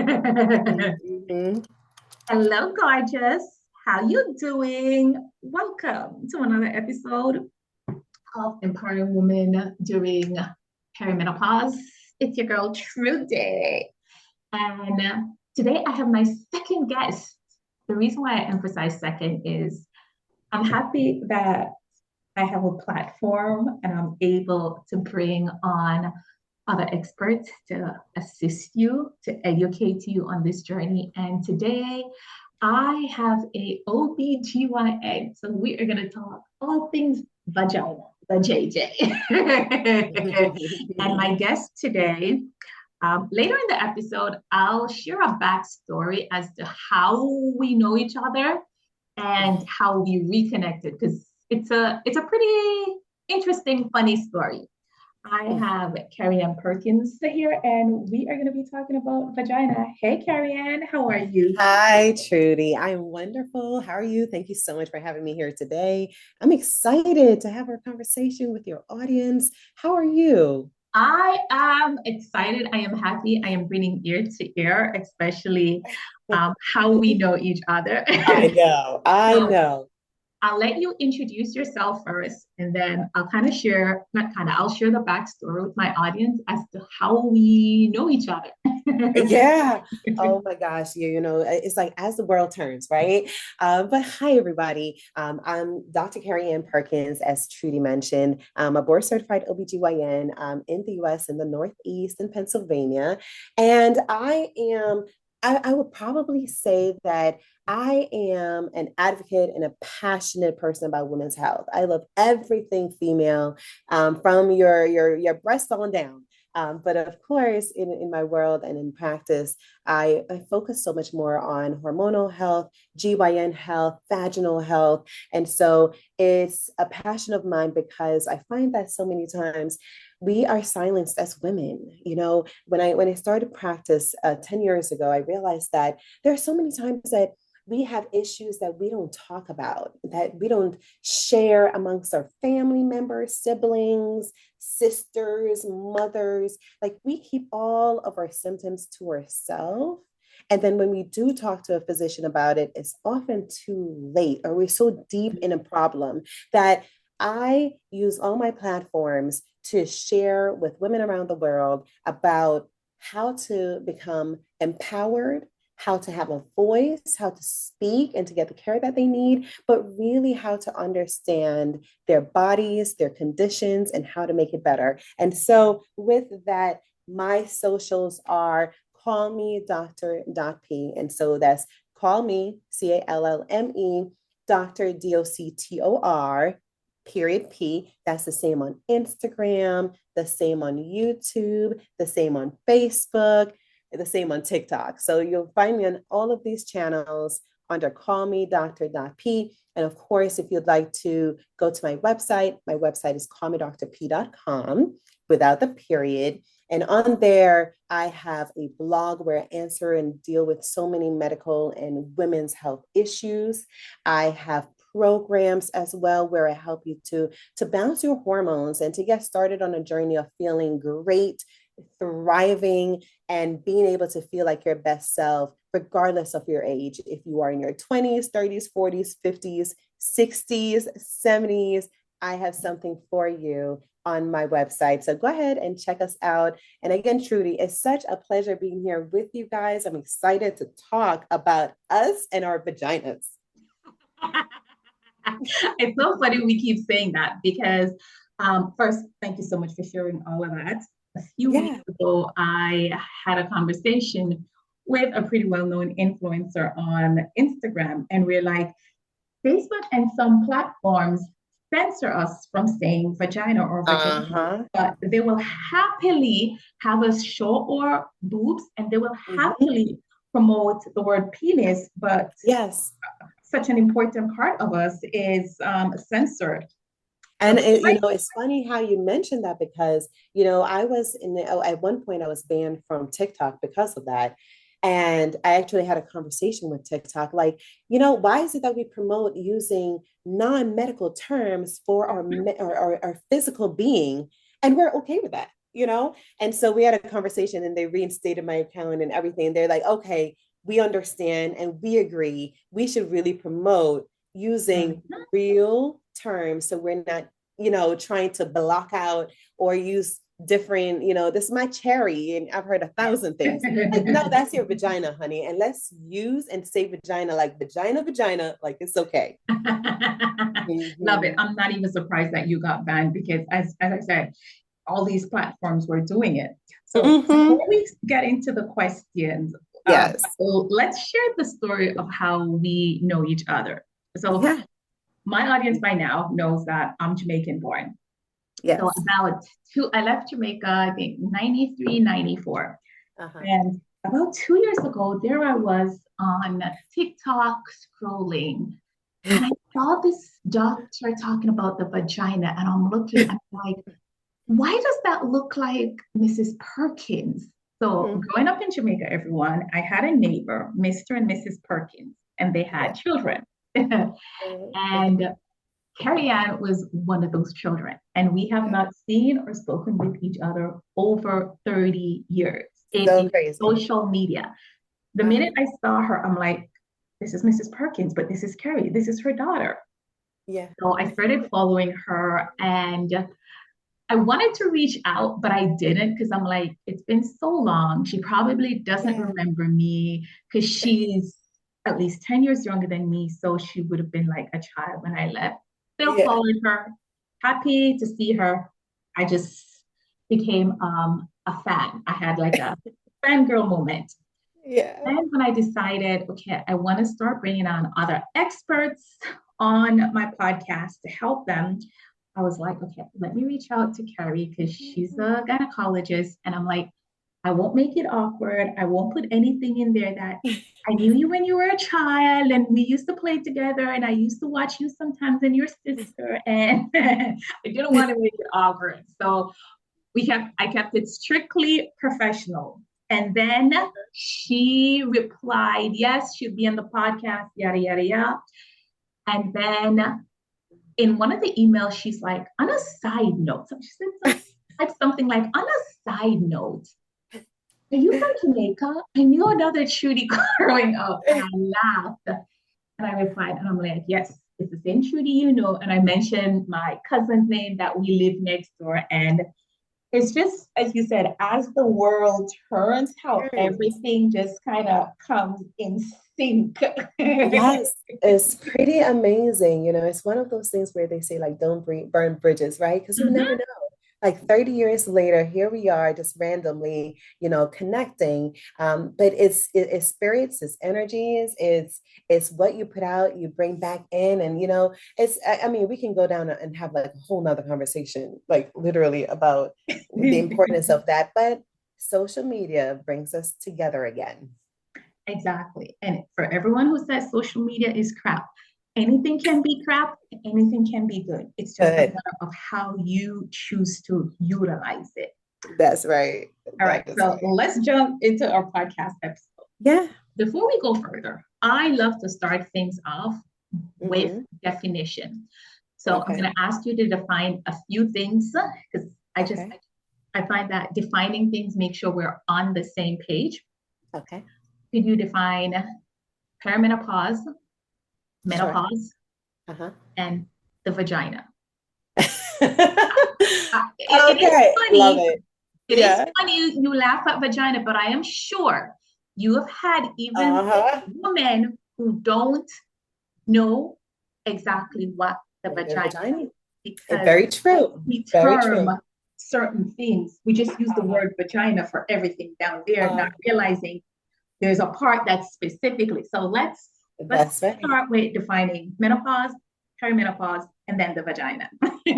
Mhm. Hello, gorgeous. How you doing? Welcome to another episode of Empowering Women During Perimenopause. It's your girl, Trudie. And today I have my second guest. The reason why I emphasize second is I'm happy that I have a platform and I'm able to bring on other experts to assist you, to educate you on this journey. And today I have a OB-GYN. So we are going to talk all things vagina, the JJ. And my guest today, later in the episode, I'll share a backstory as to how we know each other and how we reconnected because it's a pretty interesting, funny story. I have Kerry-Anne Perkins here, and we are going to be talking about vagina. Hey, Kerry-Anne, how are you? Hi, Trudy. I'm wonderful. How are you? Thank you so much for having me here today. I'm excited to have our conversation with your audience. How are you? I am excited. I am happy. I am grinning ear to ear, especially how we know each other. I know. I So know. I'll let you introduce yourself first, and then I'll kind of share, not kind of, I'll share the backstory with my audience as to how we know each other. Yeah. Oh my gosh. It's like as the world turns, right? But hi, everybody. I'm Dr. Kerry-Anne Perkins, as Trudy mentioned. I'm a board certified OB-GYN in the US in the Northeast in Pennsylvania. And I would probably say that I am an advocate and a passionate person about women's health. I love everything female, from your breast on down. But of course, in my world and in practice, I focus so much more on hormonal health, GYN health, vaginal health. And so it's a passion of mine because I find that so many times we are silenced as women. When I started practice 10 years ago, I realized that there are so many times that we have issues that we don't talk about, that we don't share amongst our family members, siblings, sisters, mothers. Like we keep all of our symptoms to ourselves. And then when we do talk to a physician about it, it's often too late, or we're so deep in a problem that I use all my platforms to share with women around the world about how to become empowered, how to have a voice, how to speak and to get the care that they need, but really how to understand their bodies, their conditions, and how to make it better. And so, with that, my socials are call me Dr. And so that's call me, CALLME, Dr. DOCTOR, period P. That's the same on Instagram, the same on YouTube, the same on Facebook, the same on TikTok. So you'll find me on all of these channels under Call Me Dr. P. And of course, if you'd like to go to my website is callmedrp.com without the period. And on there, I have a blog where I answer and deal with so many medical and women's health issues. I have programs as well where I help you to balance your hormones and to get started on a journey of feeling great, thriving, and being able to feel like your best self, regardless of your age. If you are in your 20s, 30s, 40s, 50s, 60s, 70s, I have something for you on my website. So go ahead and check us out. And again, Trudy, it's such a pleasure being here with you guys. I'm excited to talk about us and our vaginas. It's so funny we keep saying that because, first, thank you so much for sharing all of that. A few weeks Yeah. ago, I had a conversation with a pretty well known influencer on Instagram, and we're like, Facebook and some platforms censor us from saying vagina or vagina, Uh-huh. but they will happily have us show our boobs and they will Mhm. happily promote the word penis, but Yes. such an important part of us is censored. So And great. it's funny how you mentioned that because, I was at one point I was banned from TikTok because of that. And I actually had a conversation with TikTok, like, why is it that we promote using non-medical terms for our physical being? And we're okay with that. you know? And so we had a conversation and they reinstated my account and everything. They're like, okay, we understand and we agree. We should really promote using Mhm. real terms. So we're not, trying to block out or use different, this is my cherry. And I've heard 1,000 things. Like, no, that's your vagina, honey. And let's use and say vagina, like vagina, like it's okay. Love it. Mm-hmm. I'm not even surprised that you got banned because, as I said, all these platforms were doing it. So Mm-hmm. before we get into the questions, Yes. let's share the story of how we know each other. So Yeah. my audience by now knows that I'm Jamaican born. So Yes. I left Jamaica, I think 93, 94. Uh-huh. And about 2 years ago, there I was on TikTok scrolling. And I saw this doctor talking about the vagina, and I'm looking and I'm like, why does that look like Mrs. Perkins? So, Mm-hmm. growing up in Jamaica, everyone, I had a neighbor, Mr. and Mrs. Perkins, and they had Yeah. children. And Kerry-Anne was one of those children, and we have not seen or spoken with each other over 30 years So in crazy. social media. The Uh-huh. minute I saw her, I'm like, this is Mrs. Perkins, but this is Kerry. This is her daughter. Yeah. So I started following her and I wanted to reach out, but I didn't because I'm like, it's been so long. She probably doesn't Yeah. remember me because she's at least 10 years younger than me. So she would have been like a child when I left. Still Yeah. following her, happy to see her. I just became a fan. I had like a fangirl moment. Yeah. And when I decided, okay, I want to start bringing on other experts on my podcast to help them, I was like, okay, let me reach out to Carrie because she's a gynecologist. And I'm like, I won't make it awkward. I won't put anything in there that I knew you when you were a child and we used to play together and I used to watch you sometimes and your sister. And I didn't want to make it awkward. So I kept it strictly professional. And then she replied, yes, she'll be on the podcast, yada, yada, yada. And then in one of the emails, she's like, on a side note, so she said something like, on a side note, are you from Jamaica? I knew another Trudie growing up. And I laughed. And I replied, and I'm like, yes, it's the same Trudie you know. And I mentioned my cousin's name that we live next door. And it's just, as you said, as the world turns, how everything just kind of comes in sync. Yes, it's pretty amazing. It's one of those things where they say, like, don't burn bridges, right? Because you'll never Mhm. know. Like 30 years later, here we are just randomly, connecting. But it's spirits, it's energies, it's what you put out, you bring back in. And, I mean, we can go down and have like a whole nother conversation, like literally about the importance of that. But social media brings us together again. Exactly. And for everyone who says social media is crap, anything can be crap, anything can be good. It's just a But matter of how you choose to utilize it. that's right. All right, That is so right. let's jump into our podcast episode. Yeah. Before we go further, I love to start things off with Hmm. definition. So I'm Okay. going to ask you to define a few things because Okay. I find that defining things make sure we're on the same page. Okay. Could you define perimenopause, Sure. menopause, Uh-huh. and the vagina? It is Okay. Love funny. it. It is Yeah. funny you laugh at vagina, but I am sure you have had even Uh-huh. women who don't know exactly what the The vagina vagina. is because Very true. we Very term true. certain things. We just use the Uh-huh. word vagina for everything down there, not Uh, realizing there's a part that's specifically. So let's that's right. start with defining menopause, perimenopause, and then the vagina.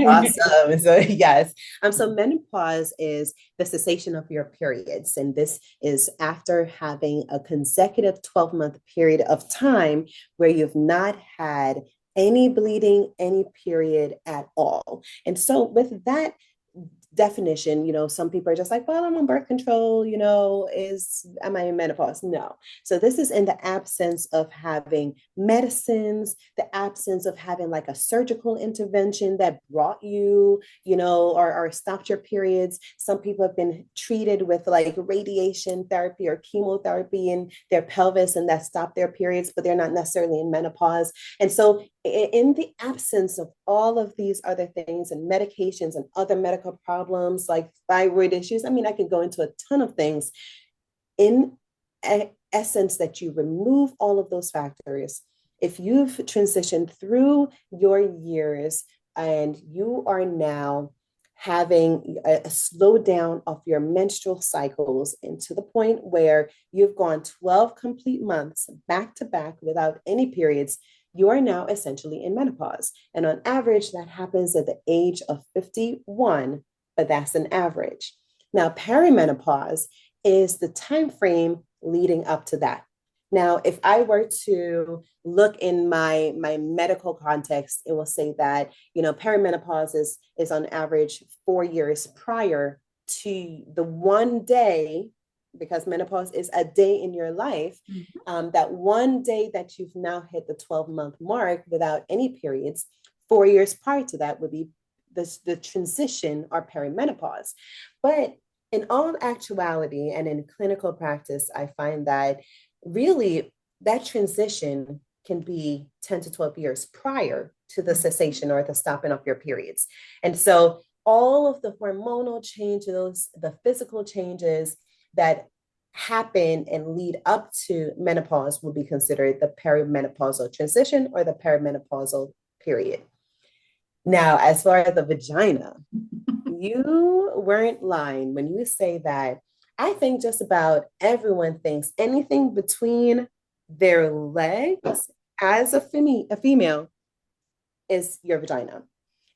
Awesome. So yes. So menopause is the cessation of your periods. And this is after having a consecutive 12-month period of time where you've not had any bleeding, any period at all. And so with that definition, some people are just like, well, I'm on birth control, am I in menopause? No. So this is in the absence of having medicines, the absence of having like a surgical intervention that brought you, or stopped your periods. Some people have been treated with like radiation therapy or chemotherapy in their pelvis, and that stopped their periods, but they're not necessarily in menopause. And so in the absence of all of these other things and medications and other medical problems like thyroid issues, I mean, I could go into a ton of things. In essence, that you remove all of those factors, if you've transitioned through your years and you are now having a slowdown of your menstrual cycles, and to the point where you've gone 12 complete months back to back without any periods, you are now essentially in menopause. And on average, that happens at the age of 51, but that's an average. Now, perimenopause is the time frame leading up to that. Now, if I were to look in my medical context, it will say that, perimenopause is on average 4 years prior to the one day, because menopause is a day in your life, that one day that you've now hit the 12-month mark without any periods. 4 years prior to that would be the transition or perimenopause. But in all actuality and in clinical practice, I find that really that transition can be 10 to 12 years prior to the cessation or the stopping of your periods. And so all of the hormonal changes, the physical changes that happen and lead up to menopause will be considered the perimenopausal transition or the perimenopausal period. Now, as far as the vagina, you weren't lying when you say that. I think just about everyone thinks anything between their legs as a female is your vagina.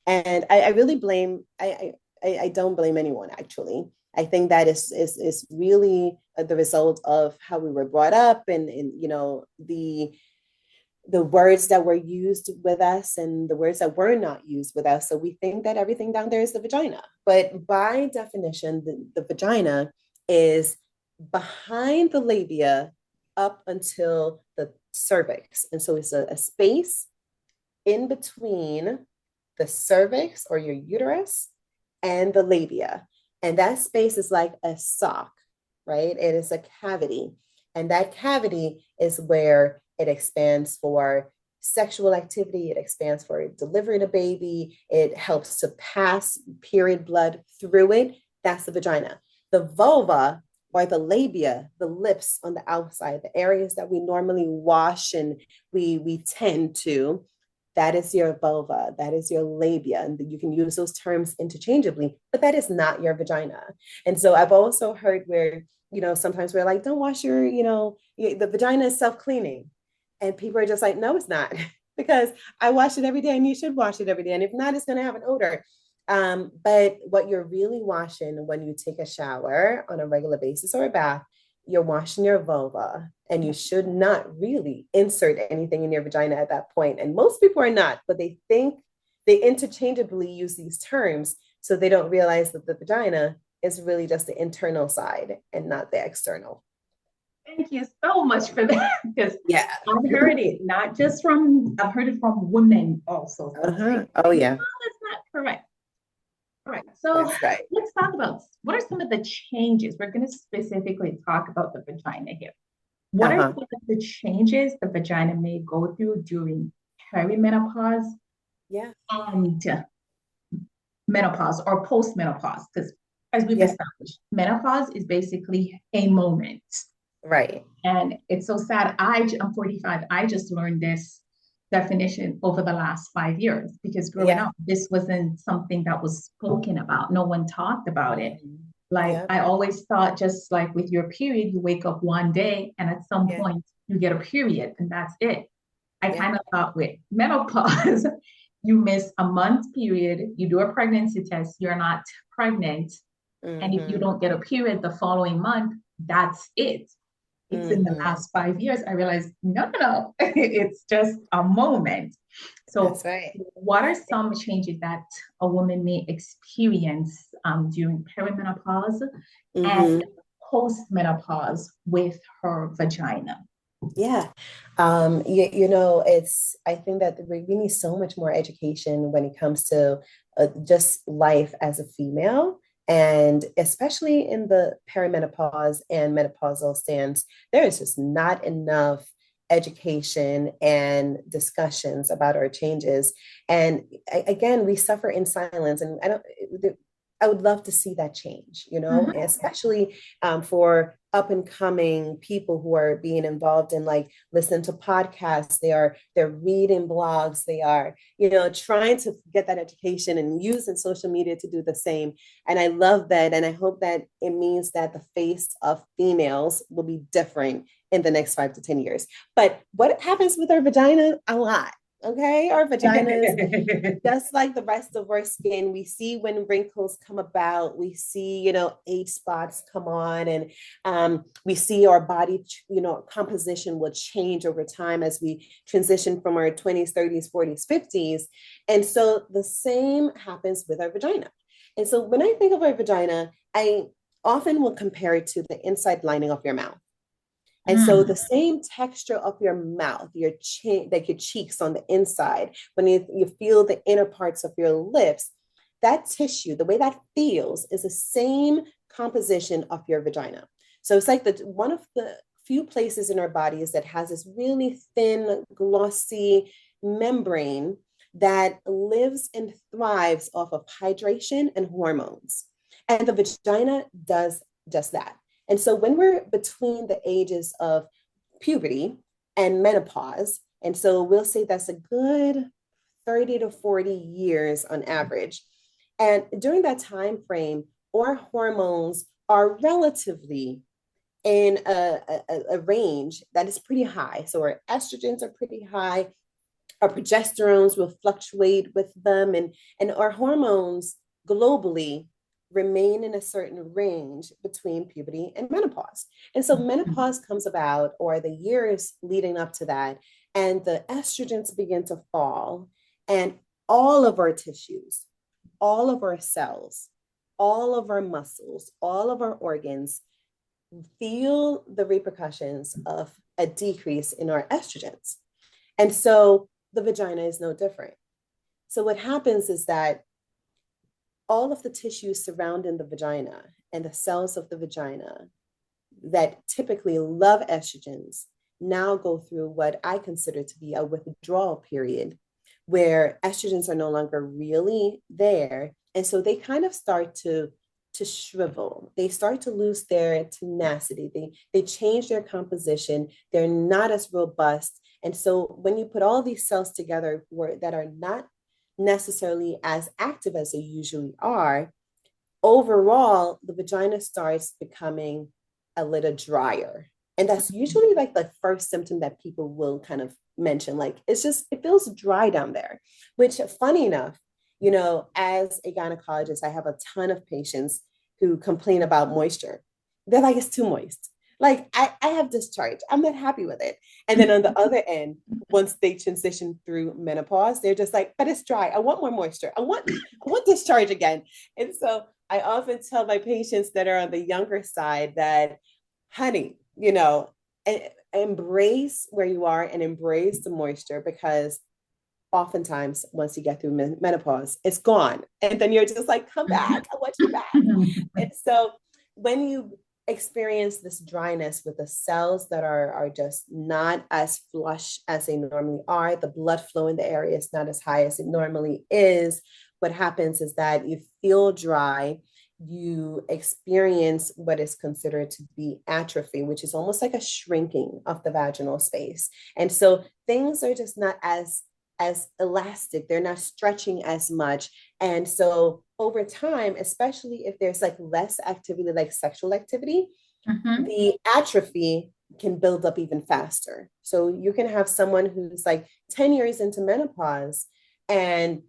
And I really blame, I don't blame anyone, actually. I think that is really the result of how we were brought up, and the words that were used with us and the words that were not used with us. So we think that everything down there is the vagina. But by definition, the vagina is behind the labia up until the cervix. And so it's a space in between the cervix or your uterus and the labia. And that space is like a sock, right? It is a cavity. And that cavity is where it expands for sexual activity. It expands for delivering a baby. It helps to pass period blood through it. That's the vagina. The vulva, or the labia, the lips on the outside, the areas that we normally wash and we tend to, that is your vulva, that is your labia. And you can use those terms interchangeably, but that is not your vagina. And so I've also heard where, sometimes we're like, don't wash the vagina is self-cleaning. And people are just like, no, it's not, because I wash it every day and you should wash it every day. And if not, it's going to have an odor. But what you're really washing when you take a shower on a regular basis or a bath, you're washing your vulva, and you should not really insert anything in your vagina at that point. And most people are not, but they think they interchangeably use these terms, so they don't realize that the vagina is really just the internal side and not the external. Thank you so much for that, because I've heard it I've heard it from women also. Oh yeah. No, that's not correct. All right. So let's talk about what are some of the changes. We're going to specifically talk about the vagina here. What are some of the changes the vagina may go through during perimenopause and menopause or postmenopause? Because as we've established, menopause is basically a moment. Right. And it's so sad. I'm 45. I just learned this definition over the last 5 years, because growing up, this wasn't something that was spoken about. No one talked about it. Like I always thought, just like with your period, you wake up one day and at some point you get a period and that's it. I kind of thought with menopause, you miss a month period, you do a pregnancy test, you're not pregnant. And if you don't get a period the following month, that's it. It's in the last 5 years I realized, no, it's just a moment. That's So, right. what are some changes that a woman may experience during perimenopause and Mm-hmm. postmenopause with her vagina? Yeah. I think that we need so much more education when it comes to just life as a female. And especially in the perimenopause and menopausal stance, there is just not enough education and discussions about our changes. And again, we suffer in silence. And I would love to see that change, Mhm. especially for up and coming people who are being involved in like listening to podcasts. They're reading blogs. They are, trying to get that education and using social media to do the same. And I love that. And I hope that it means that the face of females will be different in the next 5 to 10 years. But what happens with our vagina? A lot. Okay. Our vaginas, just like the rest of our skin, we see when wrinkles come about, we see, age spots come on, and we see our body, composition will change over time as we transition from our 20s, 30s, 40s, 50s. And so the same happens with our vagina. And so when I think of our vagina, I often will compare it to the inside lining of your mouth. And so the Mm. same texture of your mouth, your chin, like your cheeks on the inside, when you feel the inner parts of your lips, that tissue, the way that feels is the same composition of your vagina. So it's like one of the few places in our bodies that has this really thin, glossy membrane that lives and thrives off of hydration and hormones. And the vagina does just that. And so when we're between the ages of puberty and menopause, and so we'll say that's a good 30 to 40 years on average. And during that time frame, our hormones are relatively in a range that is pretty high. So our estrogens are pretty high, our progesterones will fluctuate with them, and our hormones globally remain in a certain range between puberty and menopause. And so menopause comes about, or the years leading up to that, and the estrogens begin to fall, and all of our tissues, all of our cells, all of our muscles, all of our organs feel the repercussions of a decrease in our estrogens. And so the vagina is no different. So what happens is that all of the tissues surrounding the vagina and the cells of the vagina that typically love estrogens now go through what I consider to be a withdrawal period where estrogens are no longer really there. And so they kind of start to shrivel. They start to lose their tenacity. They change their composition. They're not as robust. And so when you put all these cells together that are not necessarily as active as they usually are, overall, the vagina starts becoming a little drier. And that's usually like the first symptom that people will kind of mention. Like it feels dry down there, which funny enough, as a gynecologist, I have a ton of patients who complain about moisture. They're like, it's too moist. Like I have discharge. I'm not happy with it. And then on the other end, once they transition through menopause, they're just like, but it's dry. I want more moisture. I want discharge again. And so I often tell my patients that are on the younger side that, honey, embrace where you are and embrace the moisture, because oftentimes once you get through menopause, it's gone. And then you're just like, come back. I want you back. And so when you experience this dryness with the cells that are just not as flush as they normally are, the blood flow in the area is not as high as it normally is, what happens is that you feel dry, you experience what is considered to be atrophy, which is almost like a shrinking of the vaginal space. And so things are just not as elastic, they're not stretching as much. And so over time, especially if there's like less activity, like sexual activity, Mhm. the atrophy can build up even faster. So you can have someone who's like 10 years into menopause, and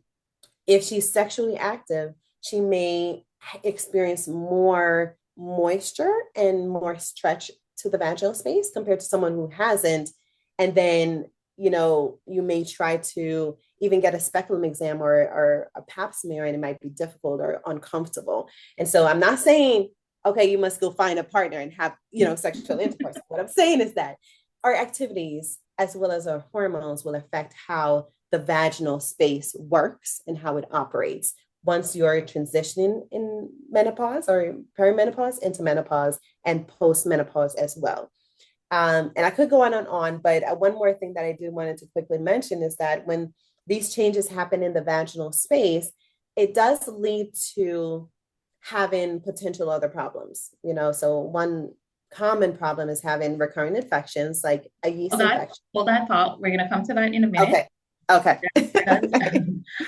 if she's sexually active, she may experience more moisture and more stretch to the vaginal space compared to someone who hasn't. And then, you may try to even get a speculum exam or a pap smear, and it might be difficult or uncomfortable. And so I'm not saying, okay, you must go find a partner and have, sexual intercourse. What I'm saying is that our activities, as well as our hormones, will affect how the vaginal space works and how it operates once you're transitioning in menopause or perimenopause into menopause and post-menopause as well. And I could go on and on, but one more thing that I do wanted to quickly mention is that when these changes happen in the vaginal space, it does lead to having potential other problems. So one common problem is having recurrent infections like a yeast infection. Hold that thought. We're going to come to that in a minute. Okay.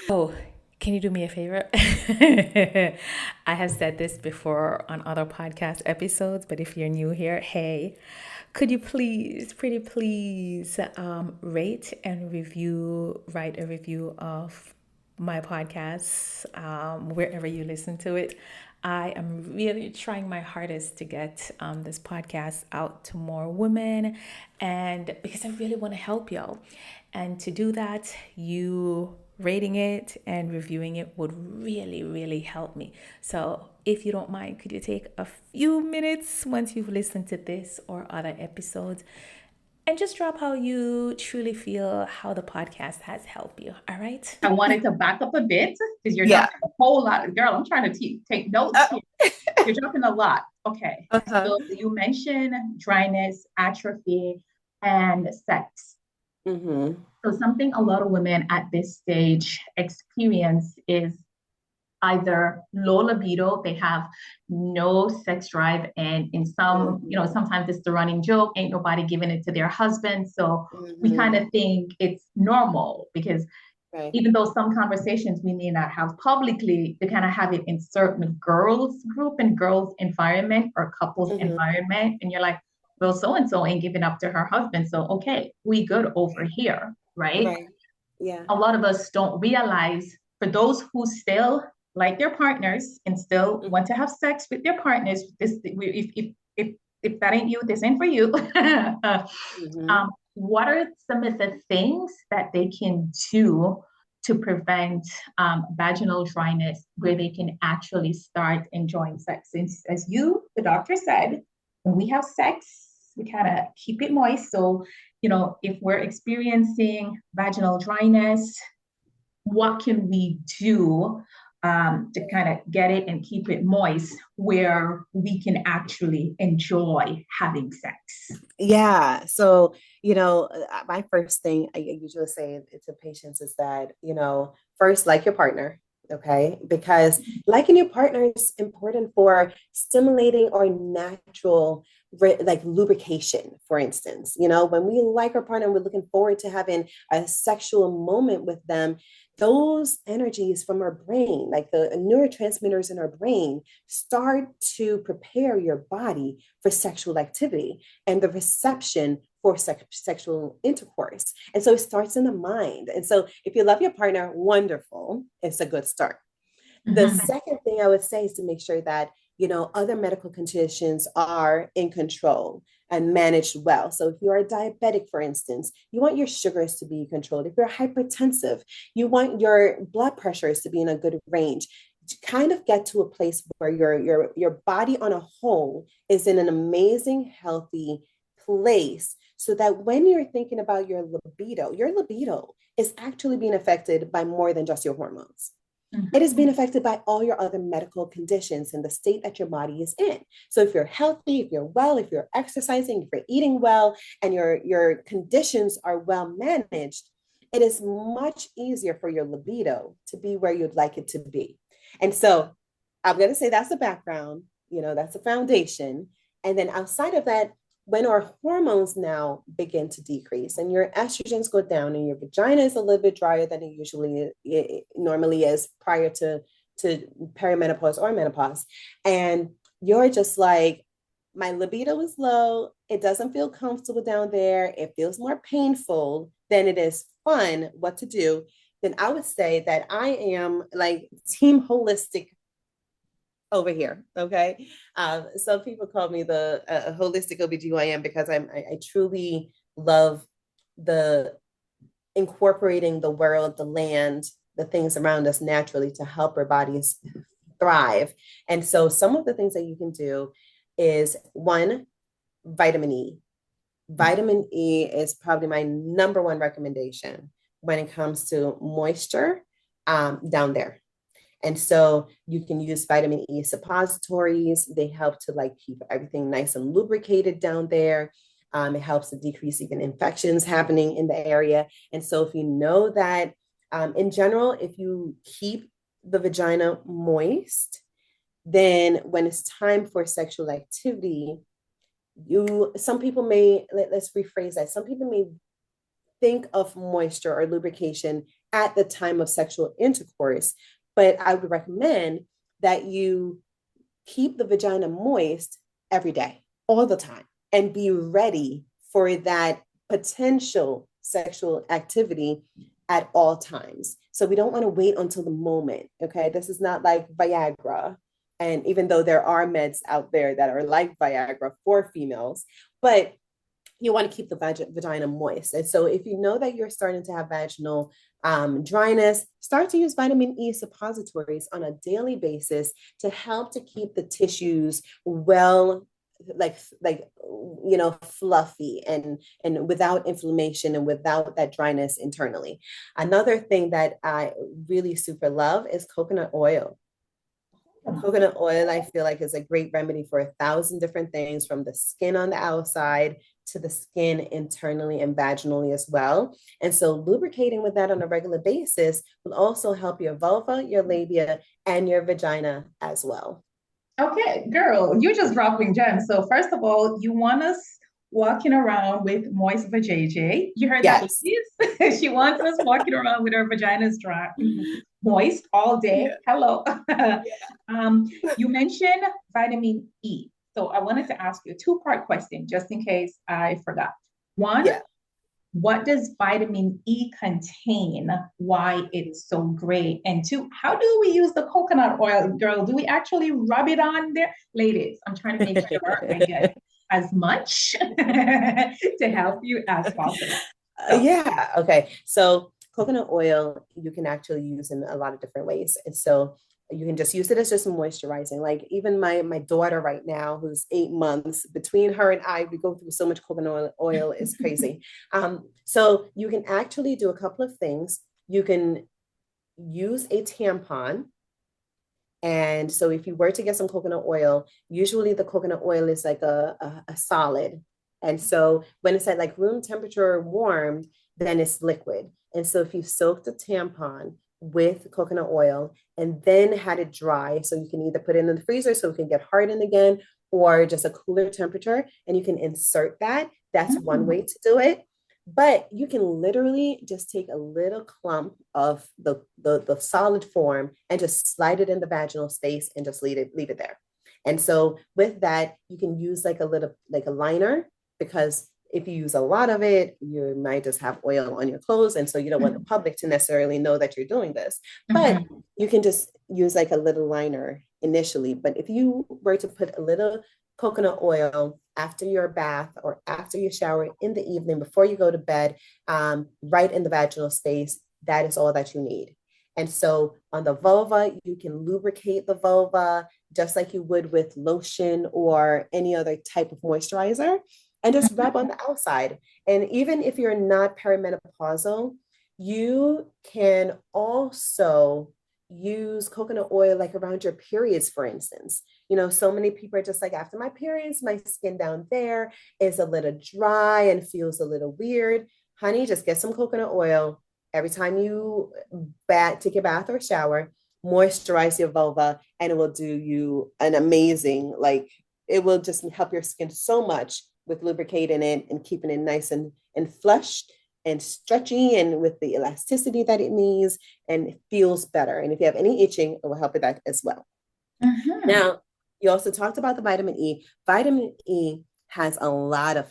Oh, can you do me a favor? I have said this before on other podcast episodes, but if you're new here, hey, could you please, pretty please, rate and write a review of my podcast, wherever you listen to it. I am really trying my hardest to get this podcast out to more women, and because I really want to help y'all. And to do that, you rating it and reviewing it would really, really help me. So if you don't mind, could you take a few minutes once you've listened to this or other episodes and just drop how you truly feel, how the podcast has helped you. All right. I wanted to back up a bit because you're dropping a whole lot. Girl, I'm trying to take notes here. You're dropping a lot. Okay. So you mentioned dryness, atrophy, and sex. Mm-hmm. So something a lot of women at this stage experience is either low libido, they have no sex drive, and in some, sometimes it's the running joke, ain't nobody giving it to their husband. So we kind of think it's normal because even though some conversations we may not have publicly, they kind of have it in certain girls group and girls environment or couples environment. And you're like, well, so-and-so ain't giving up to her husband. So, okay, we good over here, right? Yeah. A lot of us don't realize, for those who still like their partners and still want to have sex with their partners, if that ain't you, this ain't for you. What are some of the things that they can do to prevent vaginal dryness where they can actually start enjoying sex? Since, as you, the doctor, said, when we have sex, we kind of keep it moist. So, if we're experiencing vaginal dryness, what can we do to kind of get it and keep it moist where we can actually enjoy having sex? Yeah. So, my first thing I usually say to patients is that, first, like your partner. Okay. Because liking your partner is important for stimulating our natural like lubrication, for instance. When we like our partner, we're looking forward to having a sexual moment with them. Those energies from our brain, like the neurotransmitters in our brain, start to prepare your body for sexual activity and the reception for sexual intercourse. And so it starts in the mind. And so if you love your partner, wonderful, it's a good start. The second thing I would say is to make sure that, other medical conditions are in control and managed well. So if you're a diabetic, for instance, you want your sugars to be controlled. If you're hypertensive, you want your blood pressures to be in a good range. To kind of get to a place where your body on a whole is in an amazing, healthy place, so that when you're thinking about your libido is actually being affected by more than just your hormones. It is being affected by all your other medical conditions and the state that your body is in. So if you're healthy, if you're well, if you're exercising, if you're eating well, and your conditions are well managed, it is much easier for your libido to be where you'd like it to be. And so I'm going to say that's the background, that's the foundation. And then outside of that, when our hormones now begin to decrease and your estrogens go down and your vagina is a little bit drier than it normally is prior to perimenopause or menopause, and you're just like, my libido is low, it doesn't feel comfortable down there, it feels more painful than it is fun, what to do, then I would say that I am like team holistic over here. Okay. Some people call me the holistic OB-GYN because I truly love the incorporating the world, the land, the things around us naturally to help our bodies thrive. And so some of the things that you can do is one, vitamin E. Vitamin E is probably my number one recommendation when it comes to moisture down there. And so you can use vitamin E suppositories. They help to like keep everything nice and lubricated down there. It helps to decrease even infections happening in the area. And so if you know that in general, if you keep the vagina moist, then when it's time for sexual activity, some people may, let's rephrase that. Some people may think of moisture or lubrication at the time of sexual intercourse, but I would recommend that you keep the vagina moist every day, all the time, and be ready for that potential sexual activity at all times. So we don't want to wait until the moment. Okay. This is not like Viagra. And even though there are meds out there that are like Viagra for females, but you want to keep the vagina moist. And so if you know that you're starting to have vaginal dryness, start to use vitamin E suppositories on a daily basis to help to keep the tissues well, fluffy and without inflammation and without that dryness internally. Another thing that I really super love is coconut oil. Coconut oil, I feel like, is a great remedy for 1,000 different things, from the skin on the outside to the skin internally and vaginally as well. And so lubricating with that on a regular basis will also help your vulva, your labia, and your vagina as well. Okay, girl, you're just dropping gems. So first of all, you want us walking around with moist vajayjay. You heard that, Yes. ladies? She wants us walking around with our vaginas dry, moist all day. Yeah. Hello. You mentioned vitamin E. So I wanted to ask you a two-part question just in case I forgot. One, Yeah. what does vitamin E contain? Why it's so great? And two, how do we use the coconut oil, girl? Do we actually rub it on there? Ladies, I'm trying to make sure I get as much to help you as possible. So, Yeah. Okay. So coconut oil you can actually use in a lot of different ways. And so you can just use it as just moisturizing. Like even my daughter right now, who's 8 months, between her and I, we go through so much coconut oil, is crazy. So you can actually do a couple of things. You can use a tampon. And so if you were to get some coconut oil, usually the coconut oil is like a solid. And so when it's at like room temperature warmed, then it's liquid. And so if you soak the tampon with coconut oil and then had it dry, so you can either put it in the freezer so it can get hardened again, or just a cooler temperature, and you can insert that. That's one way to do it. But you can literally just take a little clump of the solid form and just slide it in the vaginal space and just leave it there. And so with that, you can use like a little, like a liner, because if you use a lot of it, you might just have oil on your clothes. And so you don't want the public to necessarily know that you're doing this. But you can just use like a little liner initially. But if you were to put a little coconut oil after your bath or after your shower in the evening before you go to bed, right in the vaginal space, that is all that you need. And so on the vulva, you can lubricate the vulva just like you would with lotion or any other type of moisturizer, and just rub on the outside. And even if you're not perimenopausal, you can also use coconut oil like around your periods, for instance. You know, so many people are just like, after my periods, my skin down there is a little dry and feels a little weird. Honey, just get some coconut oil every time you take a bath or shower, moisturize your vulva, and it will do you an amazing, like, it will just help your skin so much with lubricating it and keeping it nice and flush and stretchy and with the elasticity that it needs, and it feels better. And if you have any itching, it will help with that as well. Now, you also talked about the vitamin E. Vitamin E has a lot of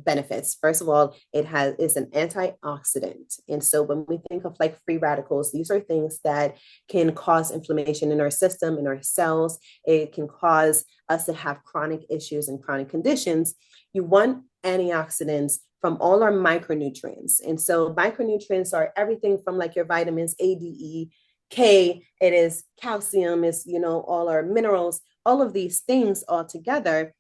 benefits. First of all, it's an antioxidant. And so when we think of like free radicals, these are things that can cause inflammation in our system, in our cells. It can cause us to have chronic issues and chronic conditions. You want antioxidants from all our micronutrients. And so micronutrients are everything from like your vitamins A, D, E, K, it is calcium, is, all our minerals, all of these things all together.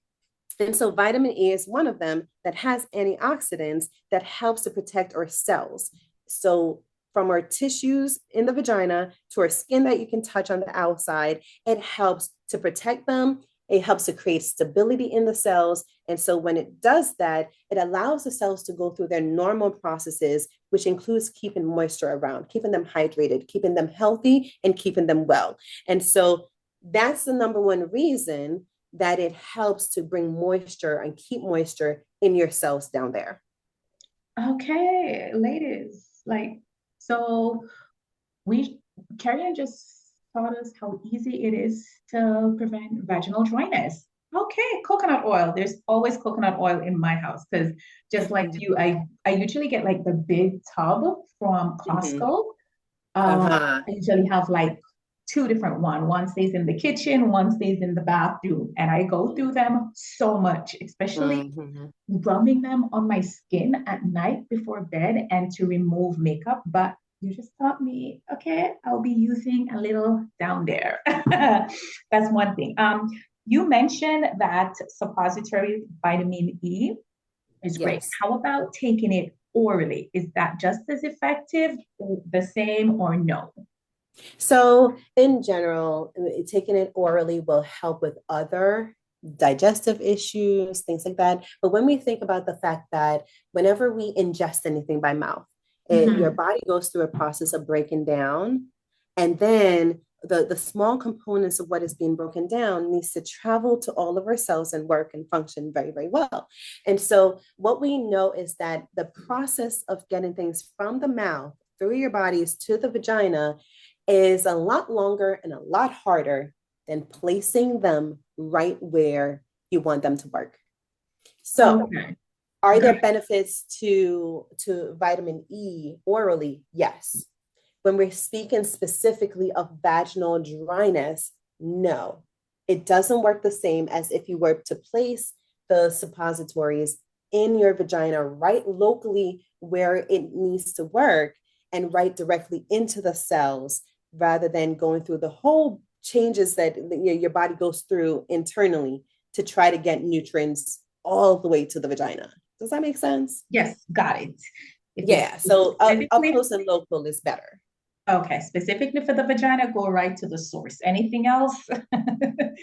And so vitamin E is one of them that has antioxidants that helps to protect our cells. So from our tissues in the vagina to our skin that you can touch on the outside, it helps to protect them. It helps to create stability in the cells. And so when it does that, it allows the cells to go through their normal processes, which includes keeping moisture around, keeping them hydrated, keeping them healthy, and keeping them well. And so that's the number one reason that it helps to bring moisture and keep moisture in your cells down there. Okay, ladies, so Kerry-Anne just taught us how easy it is to prevent vaginal dryness. Okay, coconut oil. There's always coconut oil in my house because just like you, I usually get like the big tub from Costco. I usually have like two different ones. One stays in the kitchen, one stays in the bathroom. And I go through them so much, especially rubbing them on my skin at night before bed and to remove makeup. But you just taught me, okay, I'll be using a little down there. That's one thing. You mentioned that suppository vitamin E is great. How about taking it orally? Is that just as effective, the same, or no? So in general, taking it orally will help with other digestive issues, things like that. But when we think about the fact that whenever we ingest anything by mouth, your body goes through a process of breaking down, and then the small components of what is being broken down needs to travel to all of our cells and work and function very, very well. And so what we know is that the process of getting things from the mouth through your bodies to the vagina is a lot longer and a lot harder than placing them right where you want them to work. So are there benefits to vitamin E orally? Yes. When we're speaking specifically of vaginal dryness, no. It doesn't work the same as if you were to place the suppositories in your vagina right locally where it needs to work and right directly into the cells, rather than going through the whole changes that your body goes through internally to try to get nutrients all the way to the vagina. Does that make sense? Yes, got it. So up close and local is better. Okay, specifically for the vagina, go right to the source. Anything else?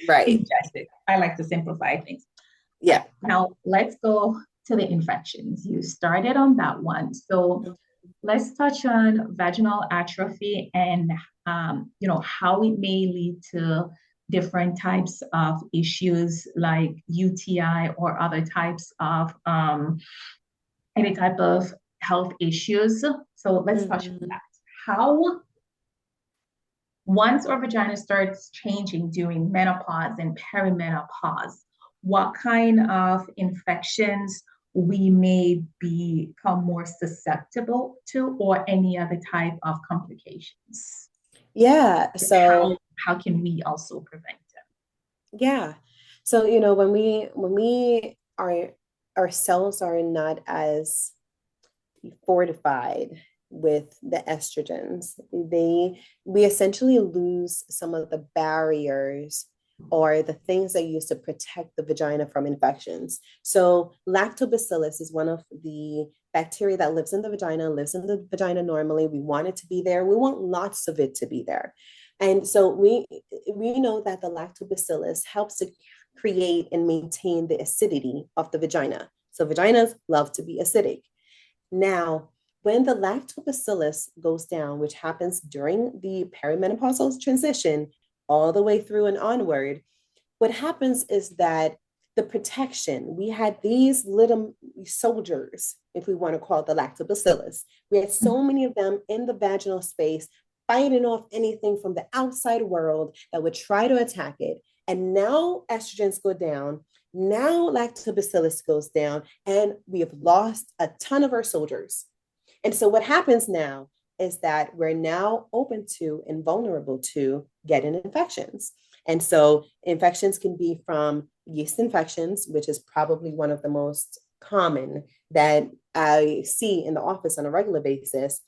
Right. Ingest it. I like to simplify things. Yeah. Now let's go to the infections. You started on that one. So let's touch on vaginal atrophy and how it may lead to different types of issues like UTI or other types of any type of health issues. So let's touch on that. How once our vagina starts changing during menopause and perimenopause, what kind of infections we may become more susceptible to, or any other type of complications? Yeah. So how can we also prevent them? Yeah. So, when we are, our cells are not as fortified with the estrogens, we essentially lose some of the barriers or the things that used to protect the vagina from infections. So lactobacillus is one of the bacteria that lives in the vagina normally. We want it to be there. We want lots of it to be there. And so we know that the lactobacillus helps to create and maintain the acidity of the vagina. So vaginas love to be acidic. Now, when the lactobacillus goes down, which happens during the perimenopausal transition, all the way through and onward, what happens is that the protection, we had these little soldiers, if we want to call it the lactobacillus. We had so many of them in the vaginal space fighting off anything from the outside world that would try to attack it. And now estrogens go down. Now lactobacillus goes down and we have lost a ton of our soldiers. And so what happens now is that we're now open to and vulnerable to getting infections. And so infections can be from yeast infections, which is probably one of the most common that I see in the office on a regular basis.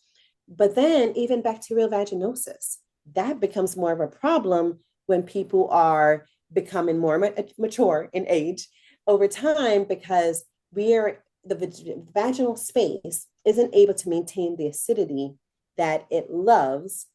But then even bacterial vaginosis, that becomes more of a problem when people are becoming more mature in age over time, because the vaginal space isn't able to maintain the acidity that it loves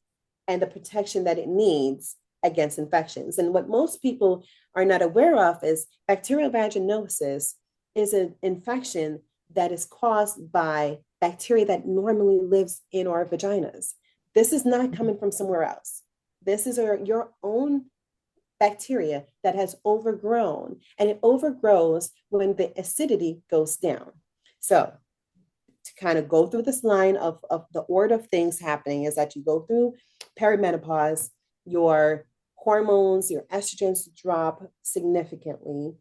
and the protection that it needs against infections. And what most people are not aware of is bacterial vaginosis is an infection that is caused by bacteria that normally lives in our vaginas. This is not coming from somewhere else. This is your own bacteria that has overgrown, and it overgrows when the acidity goes down. So to kind of go through this line of the order of things happening is that you go through perimenopause, your hormones, your estrogens drop significantly.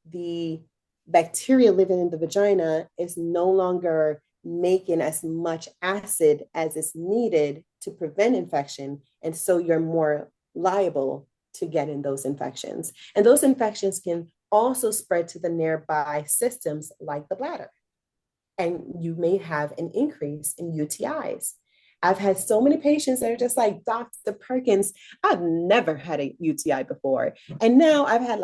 The bacteria living in the vagina is no longer making as much acid as is needed to prevent infection. And so you're more liable to getting those infections. And those infections can also spread to the nearby systems like the bladder. And you may have an increase in UTIs. I've had so many patients that are just like, Dr. Perkins, I've never had a UTI before. And now I've had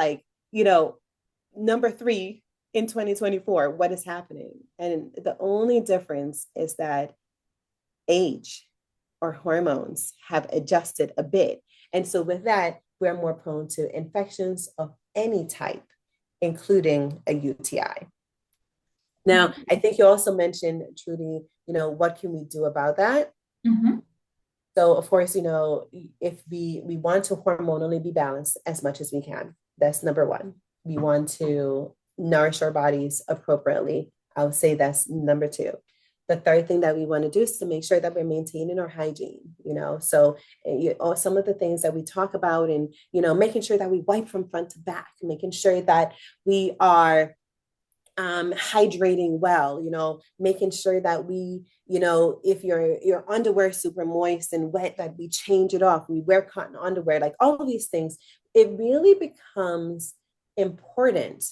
number 3 in 2024. What is happening? And the only difference is that age or hormones have adjusted a bit. And so with that, we're more prone to infections of any type, including a UTI. Now, I think you also mentioned, Trudie, what can we do about that? Mm-hmm. So, of course, if we want to hormonally be balanced as much as we can, that's number one. We want to nourish our bodies appropriately. I would say that's number 2. The third thing that we want to do is to make sure that we're maintaining our hygiene, so some of the things that we talk about and, making sure that we wipe from front to back, making sure that we are hydrating well, making sure that we, if your underwear is super moist and wet, that we change it off. We wear cotton underwear, like all of these things. It really becomes important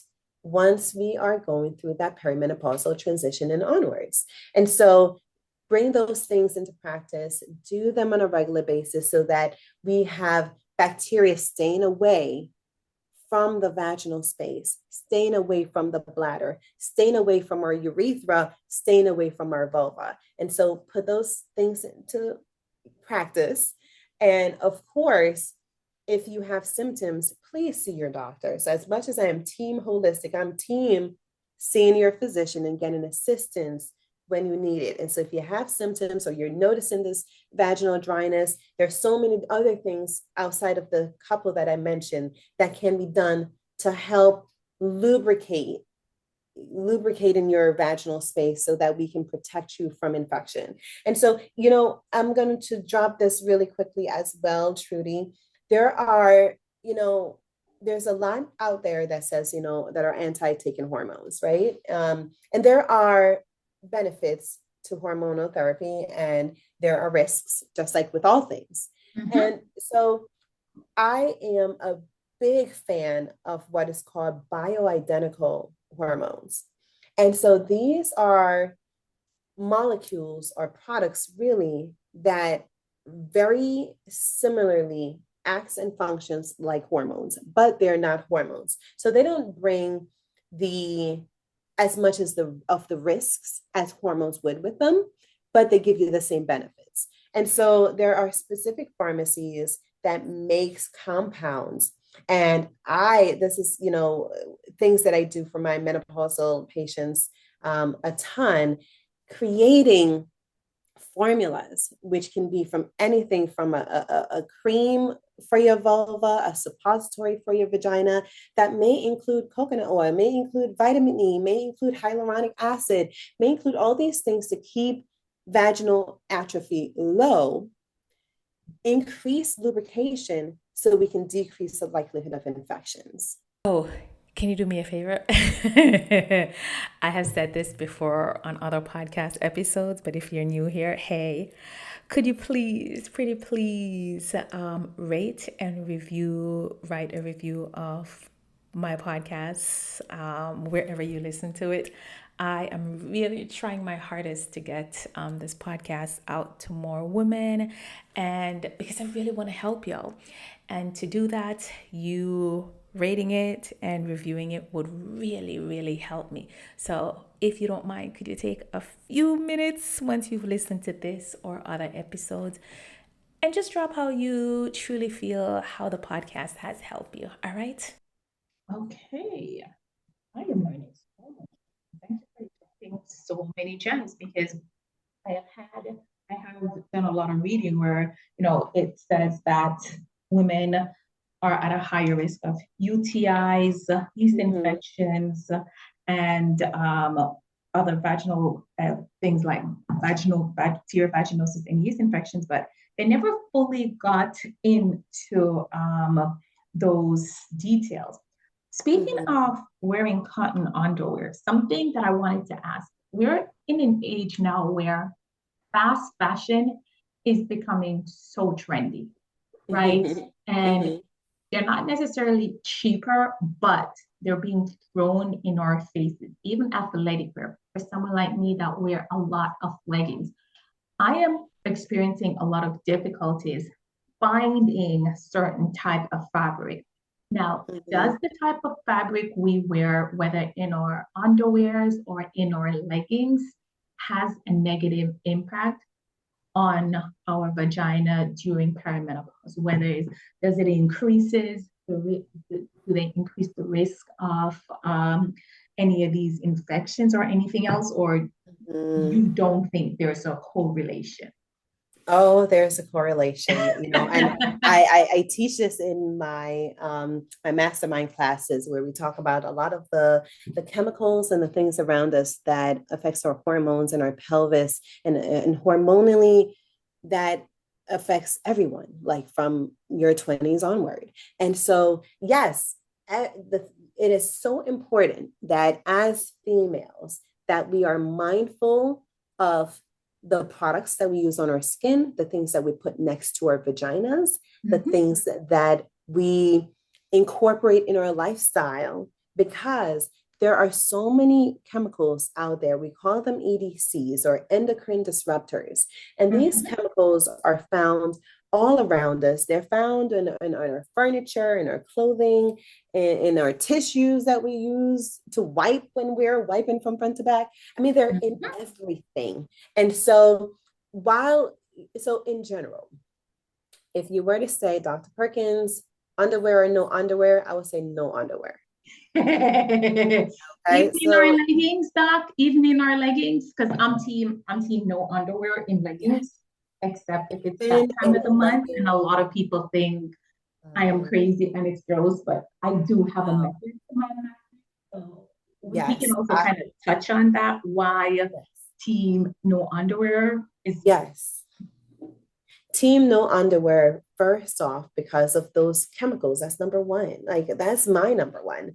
once we are going through that perimenopausal transition and onwards. And so bring those things into practice, do them on a regular basis so that we have bacteria staying away from the vaginal space, staying away from the bladder, staying away from our urethra, staying away from our vulva. And so put those things into practice. And of course, if you have symptoms, please see your doctor. So as much as I am team holistic, I'm team seeing your physician and getting assistance when you need it. And so if you have symptoms or you're noticing this vaginal dryness, there's so many other things outside of the couple that I mentioned that can be done to help lubricate in your vaginal space so that we can protect you from infection. And so, I'm going to drop this really quickly as well, Trudie. There's a lot out there that says, that are anti-taking hormones, right? And there are benefits to hormonal therapy and there are risks, just like with all things. Mm-hmm. And so I am a big fan of what is called bioidentical hormones. And so these are molecules or products really that very similarly acts and functions like hormones, but they're not hormones. So they don't bring as much as of the risks as hormones would with them, but they give you the same benefits. And so there are specific pharmacies that makes compounds. And this is, things that I do for my menopausal patients a ton, creating formulas, which can be from anything from a cream for your vulva, a suppository for your vagina that may include coconut oil, may include vitamin E, may include hyaluronic acid, may include all these things to keep vaginal atrophy low, increase lubrication so we can decrease the likelihood of infections. Oh, can can you do me a favor? I have said this before on other podcast episodes, but if you're new here, hey, could you please, pretty please, rate and write a review of my podcast, wherever you listen to it. I am really trying my hardest to get this podcast out to more women, and because I really want to help y'all. And to do that, you rating it and reviewing it would really, really help me. So if you don't mind, could you take a few minutes once you've listened to this or other episodes and just drop how you truly feel how the podcast has helped you. All right? Okay. I am learning so much. Thank you for dropping so many gems because I have done a lot of reading where, it says that women are at a higher risk of UTIs, yeast infections, and other vaginal things like vaginal bacteria vaginosis and yeast infections, but they never fully got into those details. Speaking of wearing cotton underwear, something that I wanted to ask, we're in an age now where fast fashion is becoming so trendy, right? And they're not necessarily cheaper, but they're being thrown in our faces, even athletic wear. For someone like me that wear a lot of leggings, I am experiencing a lot of difficulties finding certain type of fabric. Now, does the type of fabric we wear, whether in our underwears or in our leggings, has a negative impact on our vagina during perimenopause? Does it increases do they increase the risk of any of these infections or anything else, or you don't think there's a correlation? Oh, there's a correlation, and I teach this in my my mastermind classes where we talk about a lot of the chemicals and the things around us that affects our hormones and our pelvis and hormonally that affects everyone, like from your 20s onward. And so, yes, it is so important that as females that we are mindful of the products that we use on our skin, the things that we put next to our vaginas, the things that we incorporate in our lifestyle, because there are so many chemicals out there. We call them EDCs or endocrine disruptors. And these chemicals are found all around us. They're found in our furniture, in our clothing, in our tissues that we use to wipe when we're wiping from front to back. I mean, they're in everything. And so in general, if you were to say, Dr. Perkins, underwear or no underwear, I would say no underwear. Even in our leggings, Doc, even in our leggings, because I'm team no underwear in leggings, except if it's that time of the month. And a lot of people think I am crazy and it's gross, but I do have a method to my madness. So we can also kind of touch on that, why team no underwear is. Yes. Team no underwear, first off, because of those chemicals. That's number one. Like, that's my number one,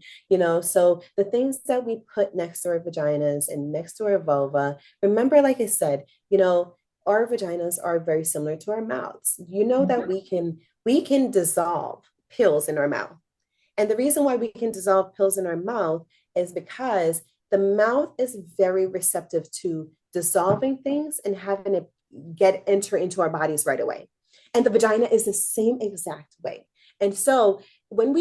so the things that we put next to our vaginas and next to our vulva, remember, like I said, our vaginas are very similar to our mouths. That we can dissolve pills in our mouth. And the reason why we can dissolve pills in our mouth is because the mouth is very receptive to dissolving things and having it enter into our bodies right away. And the vagina is the same exact way. And so when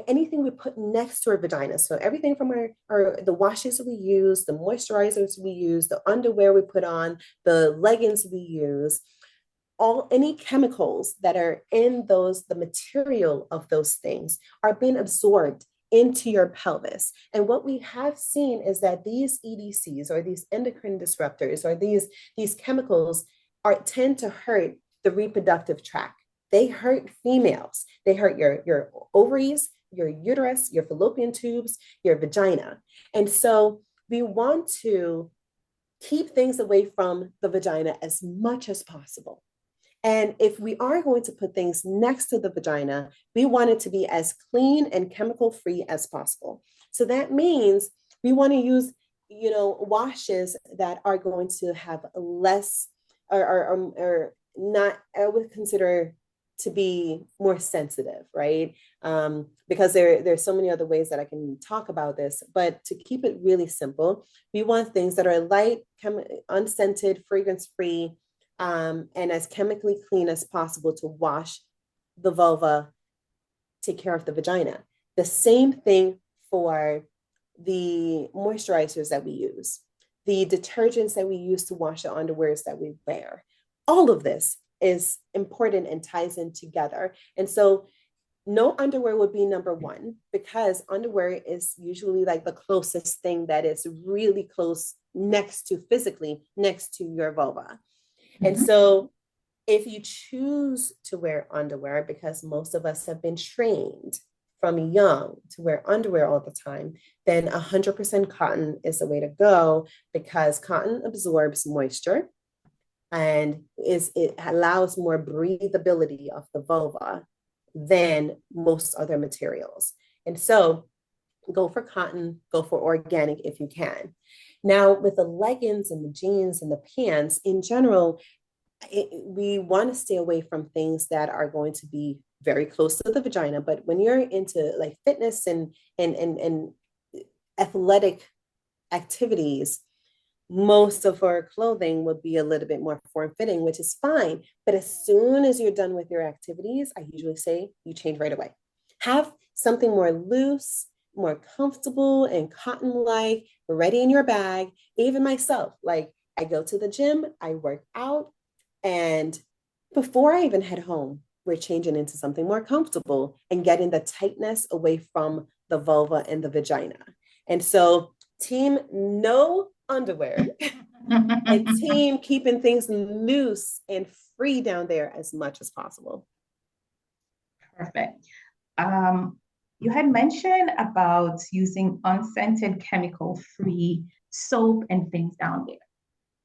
anything we put next to our vagina, so everything from the washes we use, the moisturizers we use, the underwear we put on, the leggings we use, any chemicals that are in the material of those things are being absorbed into your pelvis. And what we have seen is that these EDCs or these endocrine disruptors or these chemicals tend to hurt the reproductive tract. They hurt females. They hurt your ovaries, your uterus, your fallopian tubes, your vagina. And so we want to keep things away from the vagina as much as possible. And if we are going to put things next to the vagina, we want it to be as clean and chemical free as possible. So that means we want to use, washes that are going to have less or not, I would consider to be more sensitive, right? Because there's so many other ways that I can talk about this, but to keep it really simple, we want things that are light, unscented, fragrance-free, and as chemically clean as possible to wash the vulva, take care of the vagina. The same thing for the moisturizers that we use, the detergents that we use to wash the underwears that we wear. All of this is important and ties in together. And so no underwear would be number one, because underwear is usually like the closest thing that is really close physically next to your vulva. Mm-hmm. And so if you choose to wear underwear, because most of us have been trained from young to wear underwear all the time, then 100% cotton is the way to go, because cotton absorbs moisture and it allows more breathability of the vulva than most other materials. And so go for cotton, go for organic if you can. Now, with the leggings and the jeans and the pants, in general, we want to stay away from things that are going to be very close to the vagina. But when you're into like fitness and athletic activities, most of our clothing would be a little bit more form-fitting, which is fine. But as soon as you're done with your activities, I usually say you change right away. Have something more loose, more comfortable and cotton-like ready in your bag. Even myself, like I go to the gym, I work out, and before I even head home, we're changing into something more comfortable and getting the tightness away from the vulva and the vagina. And so team no underwear and team keeping things loose and free down there as much as possible. Perfect. You had mentioned about using unscented chemical-free soap and things down there.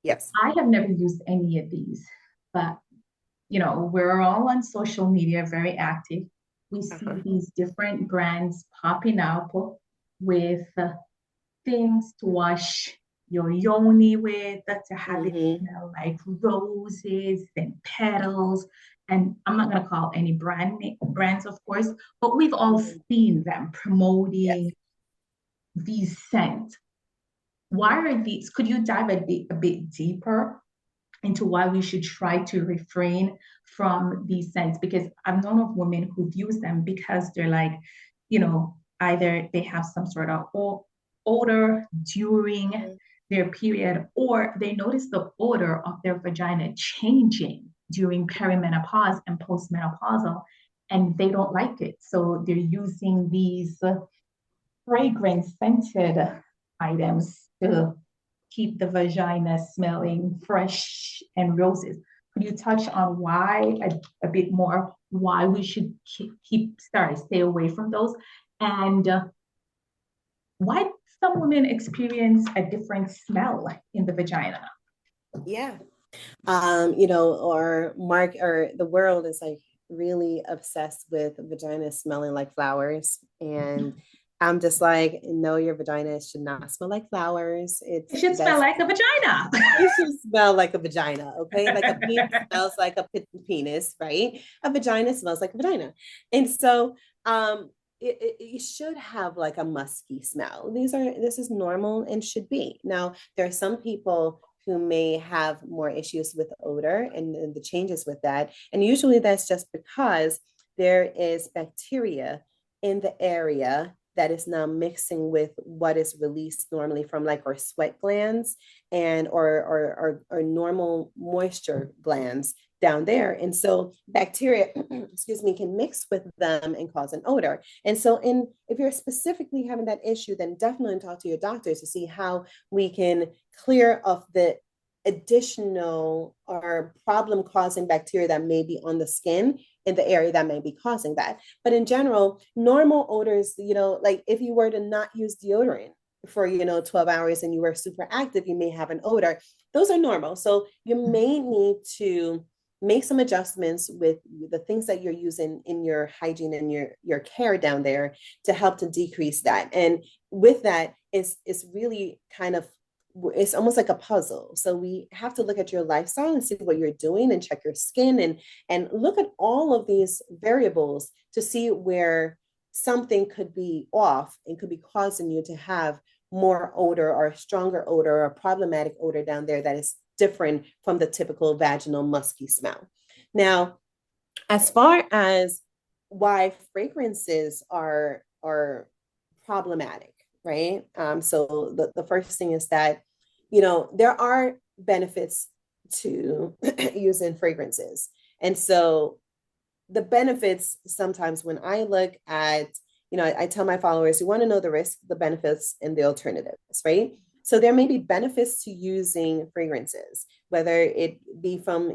Yes. I have never used any of these, but we're all on social media, very active. We see these different brands popping up with things to wash your yoni with, to have it smell like roses and petals. And I'm not going to call any brands, of course, but we've all seen them promoting these scents. Why are these? Could you dive a bit deeper into why we should try to refrain from these scents? Because I've known of women who've used them because they're like, either they have some sort of odor during their period, or they notice the odor of their vagina changing during perimenopause and postmenopausal, and they don't like it. So they're using these fragrance scented items to keep the vagina smelling fresh and roses. Could you touch on why a bit more, why we should stay away from those, and why some women experience a different smell in the vagina? Yeah. Or the world is like really obsessed with vagina smelling like flowers. And I'm just like, no, your vagina should not smell like flowers. It should smell like a vagina. It should smell like a vagina, okay? Like a penis smells like a penis, right? A vagina smells like a vagina. And so it should have like a musky smell. This is normal and should be. Now, there are some people who may have more issues with odor and the changes with that. And usually that's just because there is bacteria in the area that is now mixing with what is released normally from like our sweat glands and or normal moisture glands down there. And so bacteria, can mix with them and cause an odor. And so if you're specifically having that issue, then definitely talk to your doctor to see how we can clear off the additional or problem causing bacteria that may be on the skin in the area that may be causing that. But in general, normal odors, like if you were to not use deodorant for 12 hours and you were super active, you may have an odor. Those are normal. So you may need to make some adjustments with the things that you're using in your hygiene and your care down there to help to decrease that. And with that, it's really kind of, it's almost like a puzzle. So we have to look at your lifestyle and see what you're doing and check your skin and look at all of these variables to see where something could be off and could be causing you to have more odor or a stronger odor or a problematic odor down there that is different from the typical vaginal musky smell. Now, as far as why fragrances are problematic, right? So the first thing is that, there are benefits to using fragrances. And so the benefits, sometimes when I look at, I tell my followers, you want to know the risk, the benefits, and the alternatives, right? So there may be benefits to using fragrances, whether it be from,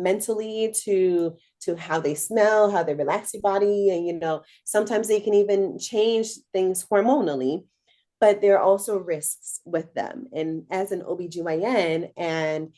mentally to how they smell, how they relax your body. And, sometimes they can even change things hormonally, but there are also risks with them. And as an OB-GYN, and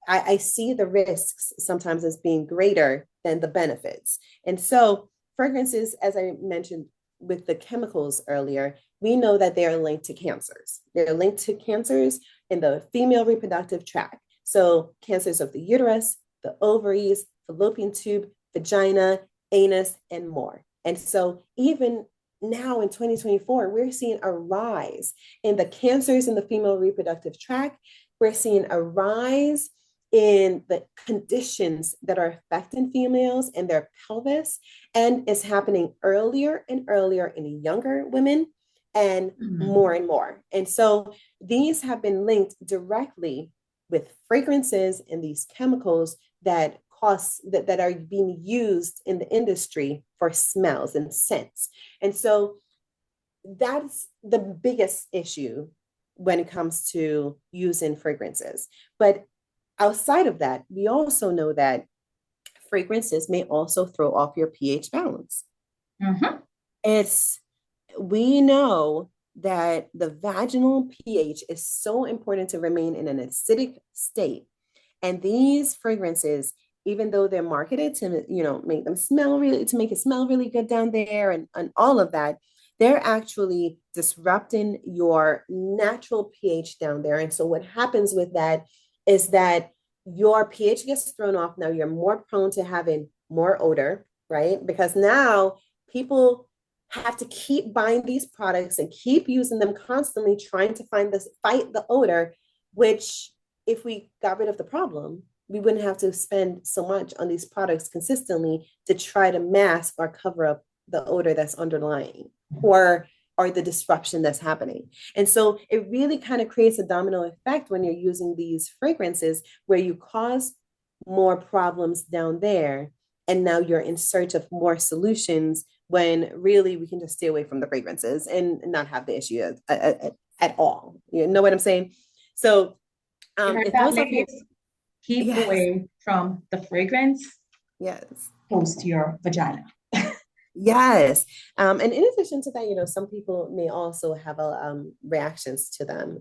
I see the risks sometimes as being greater than the benefits. And so fragrances, as I mentioned with the chemicals earlier, we know that they are linked to cancers. They're linked to cancers in the female reproductive tract. So cancers of the uterus, the ovaries, fallopian tube, vagina, anus, and more. And so even now in 2024, we're seeing a rise in the cancers in the female reproductive tract. We're seeing a rise in the conditions that are affecting females and their pelvis, and it's happening earlier and earlier in younger women and more and more. And so these have been linked directly with fragrances and these chemicals that that are being used in the industry for smells and scents. And so that's the biggest issue when it comes to using fragrances. But outside of that, we also know that fragrances may also throw off your pH balance. We know that the vaginal pH is so important to remain in an acidic state. And these fragrances, even though they're marketed to, make them smell really, to make it smell really good down there and all of that, they're actually disrupting your natural pH down there. And so what happens with that is that your pH gets thrown off. Now you're more prone to having more odor, right? Because now people have to keep buying these products and keep using them constantly, trying to fight the odor, which if we got rid of the problem, we wouldn't have to spend so much on these products consistently to try to mask or cover up the odor that's underlying or the disruption that's happening. And so it really kind of creates a domino effect when you're using these fragrances where you cause more problems down there. And now you're in search of more solutions when really we can just stay away from the fragrances and not have the issue at all. You know what I'm saying? So if those of you keep away from the fragrance, close to your vagina. Yes. And in addition to that, some people may also have reactions to them,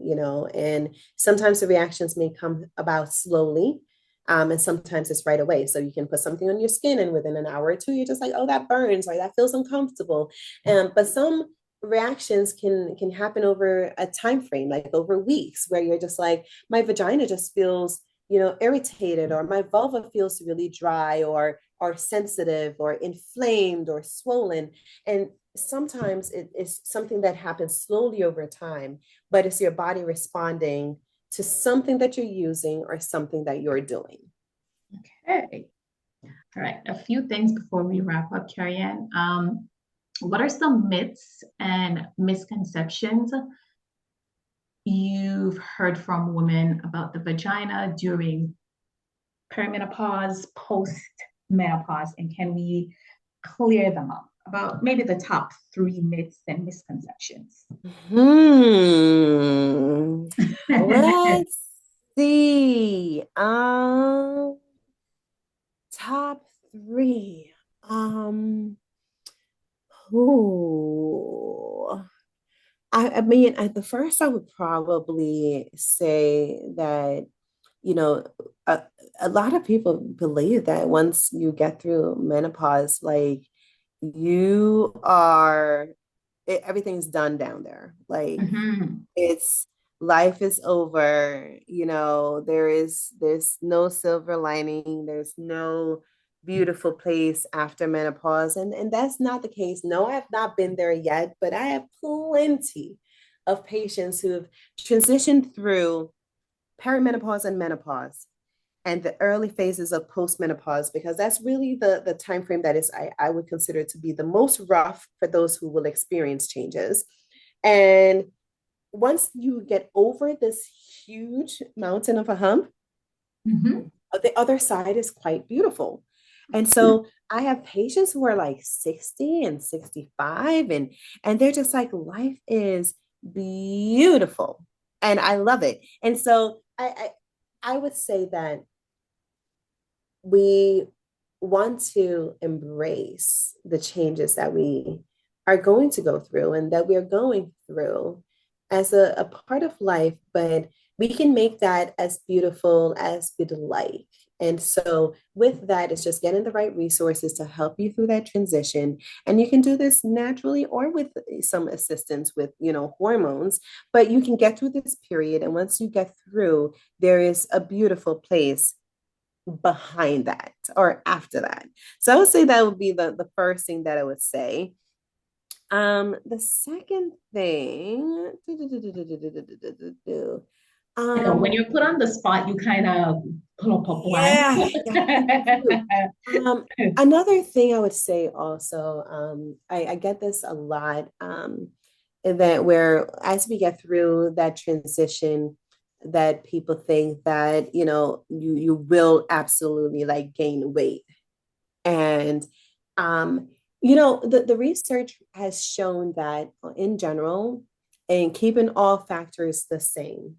and sometimes the reactions may come about slowly. And sometimes it's right away. So you can put something on your skin and within an hour or two, you're just like, oh, that burns or that feels uncomfortable. But some reactions can happen over a time frame, like over weeks, where you're just like, my vagina just feels, irritated, or my vulva feels really dry or sensitive or inflamed or swollen. And sometimes it is something that happens slowly over time, but it's your body responding to something that you're using or something that you're doing. Okay. All right. A few things before we wrap up, Kerry-Anne. What are some myths and misconceptions you've heard from women about the vagina during perimenopause, post-menopause, and can we clear them up? About maybe the top 3 myths and misconceptions. Let's see. Top 3. I mean, at the first, I would probably say that you know, a, a lot of people believe that once you get through menopause, like you are, everything's done down there. Like Mm-hmm. it's life is over, there's no silver lining, there's no beautiful place after menopause. And that's not the case. No, I have not been there yet, but I have plenty of patients who have transitioned through perimenopause and menopause and the early phases of postmenopause, because that's really the time frame that is I would consider to be the most rough for those who will experience changes. And once you get over this huge mountain of a hump, Mm-hmm. the other side is quite beautiful. And so I have patients who are like 60 and 65, and they're just like, life is beautiful. And I love it. And so I would say that we want to embrace the changes that we are going to go through and that we are going through as a part of life, but we can make that as beautiful as we'd like. And so, with that, it's just getting the right resources to help you through that transition. And you can do this naturally or with some assistance with, hormones, but you can get through this period. And once you get through, there is a beautiful place behind that or after that. So I would say that would be the first thing that I would say. The second thing, I know when um, you're put on the spot, you kind of pull up a blank. yeah, you do. Another thing I would say also, I get this a lot, that where as we get through that transition, that people think that, you will absolutely like gain weight. And the research has shown that in general, and keeping all factors the same,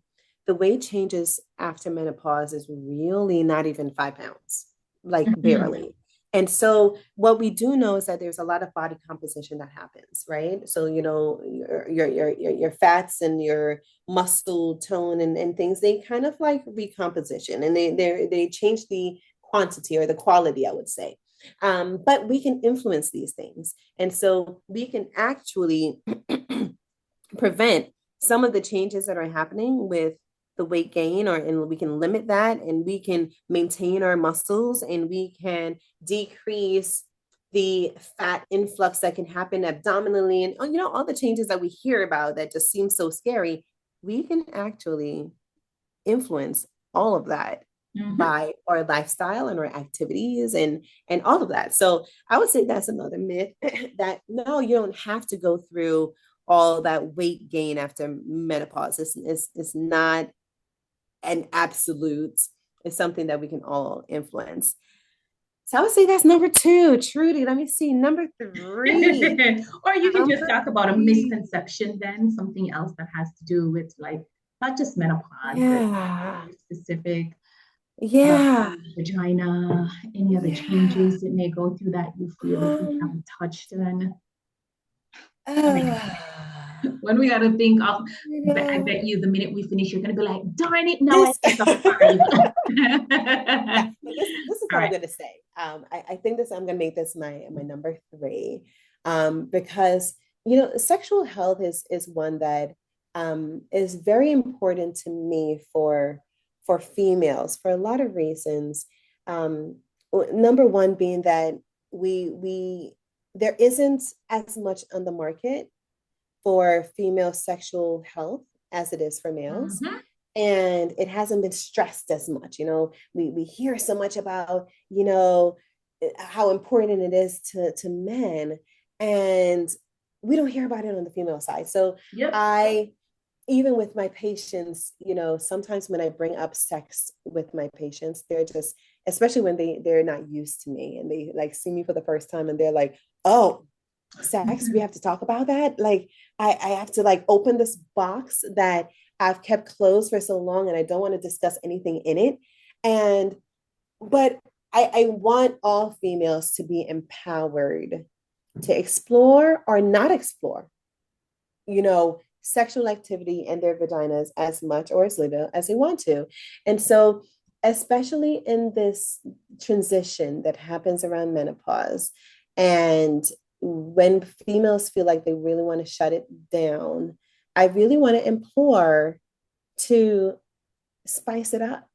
the weight changes after menopause is really not even 5 pounds, like Mhm. barely. And so what we do know is that there's a lot of body composition that happens, right? So, your fats and your muscle tone and things, they kind of like recomposition and they change the quantity or the quality, I would say. But we can influence these things. And so we can actually prevent some of the changes that are happening with the weight gain, and we can limit that, and we can maintain our muscles, and we can decrease the fat influx that can happen abdominally, and all the changes that we hear about that just seem so scary. We can actually influence all of that Mhm. by our lifestyle and our activities and all of that. So I would say that's another myth that no, you don't have to go through all that weight gain after menopause. It's not an absolute. It's something that we can all influence. So I would say that's number two. Trudy, let me see. Number three. Or you can just Number talk about a three. misconception then, something else that has to do with like not just menopause, but Yeah. your specific Yeah. vagina, any other Yeah. changes that may go through that you feel we Um, haven't touched on. I mean, uh, when we got to think of, you but I know, bet you the minute we finish, you're gonna be like, darn it, now I this missed a five. yeah, but this is All what I'm right. gonna say. I think this I'm gonna make this my number three. Because sexual health is one that is very important to me for females for a lot of reasons. Um, Number one being that we there isn't as much on the market for female sexual health as it is for males. Mm-hmm. And it hasn't been stressed as much. We hear so much about, how important it is to men. And we don't hear about it on the female side. So Yep. I, even with my patients, sometimes when I bring up sex with my patients, they're just, especially when they're not used to me and they like see me for the first time and they're like, oh, sex, we have to talk about that. Like I have to like open this box that I've kept closed for so long and I don't want to discuss anything in it. And but I want all females to be empowered to explore or not explore, you know, sexual activity in their vaginas as much or as little as they want to. And so, especially in this transition that happens around menopause, and when females feel like they really want to shut it down, I really want to implore to spice it up.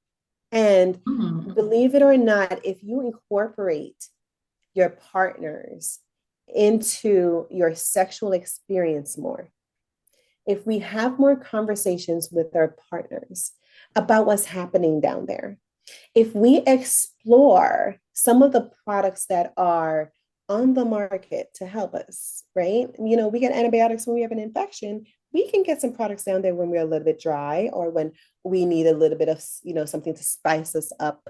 And believe it or not, if you incorporate your partners into your sexual experience more, if we have more conversations with our partners about what's happening down there, if we explore some of the products that are on the market to help us, right? You know, we get antibiotics when we have an infection. We can get some products down there when we're a little bit dry or when we need a little bit of, you know, something to spice us up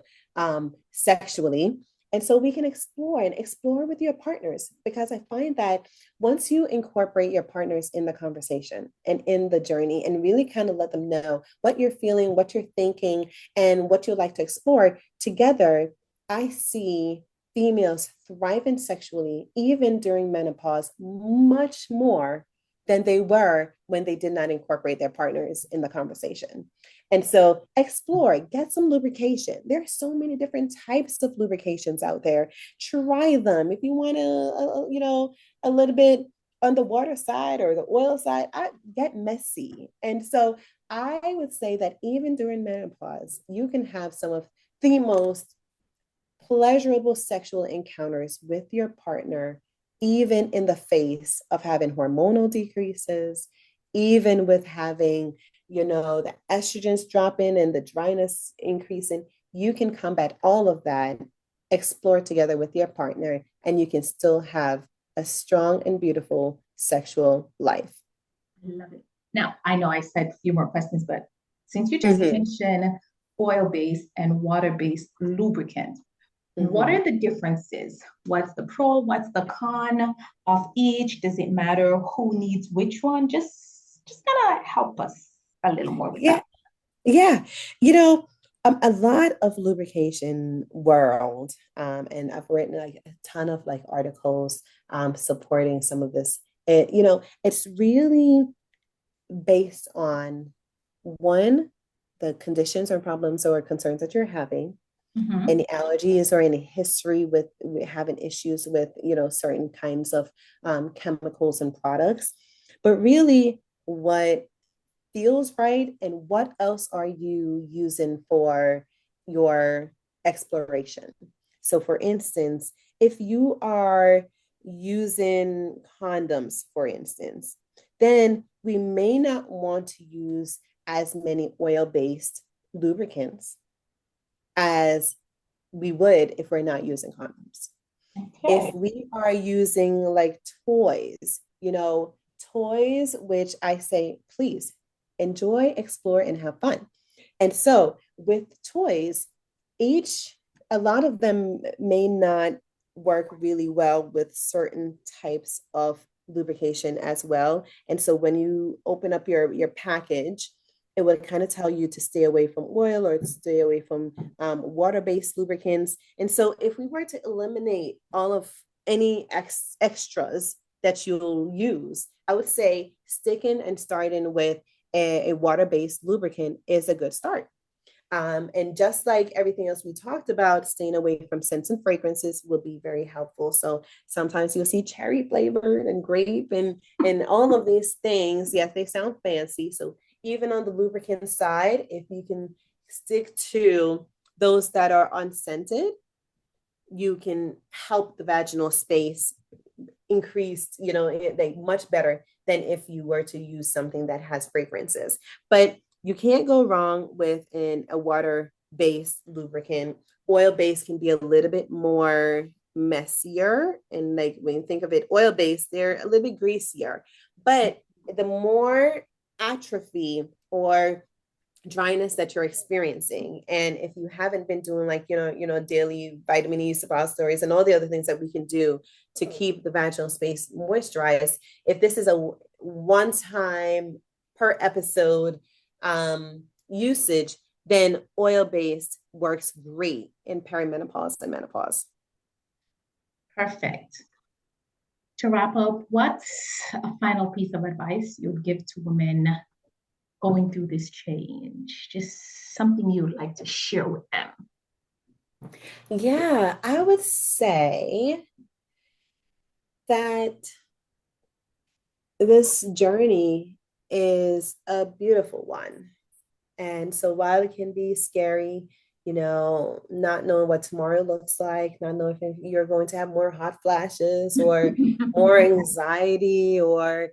sexually. And so we can explore with your partners, because I find that once you incorporate your partners in the conversation and in the journey and really kind of let them know what you're feeling, what you're thinking, and what you'd like to explore together, I see females thriving sexually, even during menopause, much more than they were when they did not incorporate their partners in the conversation. And so explore, get some lubrication. There are so many different types of lubrications out there. Try them. If you want you know, a little bit on the water side or the oil side, get messy. And so I would say that even during menopause, you can have some of the most pleasurable sexual encounters with your partner, even in the face of having hormonal decreases, even with having, you know, the estrogens dropping and the dryness increasing. You can combat all of that, explore together with your partner, and you can still have a strong and beautiful sexual life. I love it. Now, I know I said a few more questions, but since you just mentioned oil-based and water-based lubricant, what are the differences? What's the pro? What's the con of each? Does it matter who needs which one? Just kind of help us a little more with that. Yeah. You know, a lot of lubrication world, and I've written like a ton of like articles supporting some of this. You know, it's really based on one, the conditions or problems or concerns that you're having, any allergies or any history with having issues with, you know, certain kinds of chemicals and products, but really what feels right and what else are you using for your exploration. So for instance, if you are using condoms, for instance, then we may not want to use as many oil-based lubricants as we would if we're not using condoms. Okay. If we are using like toys, you know, toys, which I say, please enjoy, explore, and have fun. And so with toys, a lot of them may not work really well with certain types of lubrication as well. And so when you open up your package, it would kind of tell you to stay away from oil or to stay away from water-based lubricants. And so if we were to eliminate all of any extras that you'll use, I would say sticking and starting with a water-based lubricant is a good start. And just like everything else we talked about, staying away from scents and fragrances will be very helpful. So sometimes you'll see cherry flavored and grape and all of these things. Yes, they sound fancy. So even on the lubricant side, if you can stick to those that are unscented, you can help the vaginal space increase, you know, much better than if you were to use something that has fragrances. But you can't go wrong with a water-based lubricant. Oil-based can be a little bit more messier. And like when you think of it, oil-based, they're a little bit greasier. But the more atrophy or dryness that you're experiencing, and if you haven't been doing like daily vitamin E suppositories and all the other things that we can do to keep the vaginal space moisturized, if this is a one time per episode usage, then oil-based works great in perimenopause and menopause. Perfect. To wrap up, what's a final piece of advice you'd give to women going through this change? Just something you'd like to share with them. Yeah, I would say that this journey is a beautiful one. And so while it can be scary, not knowing what tomorrow looks like, not knowing if you're going to have more hot flashes or more anxiety or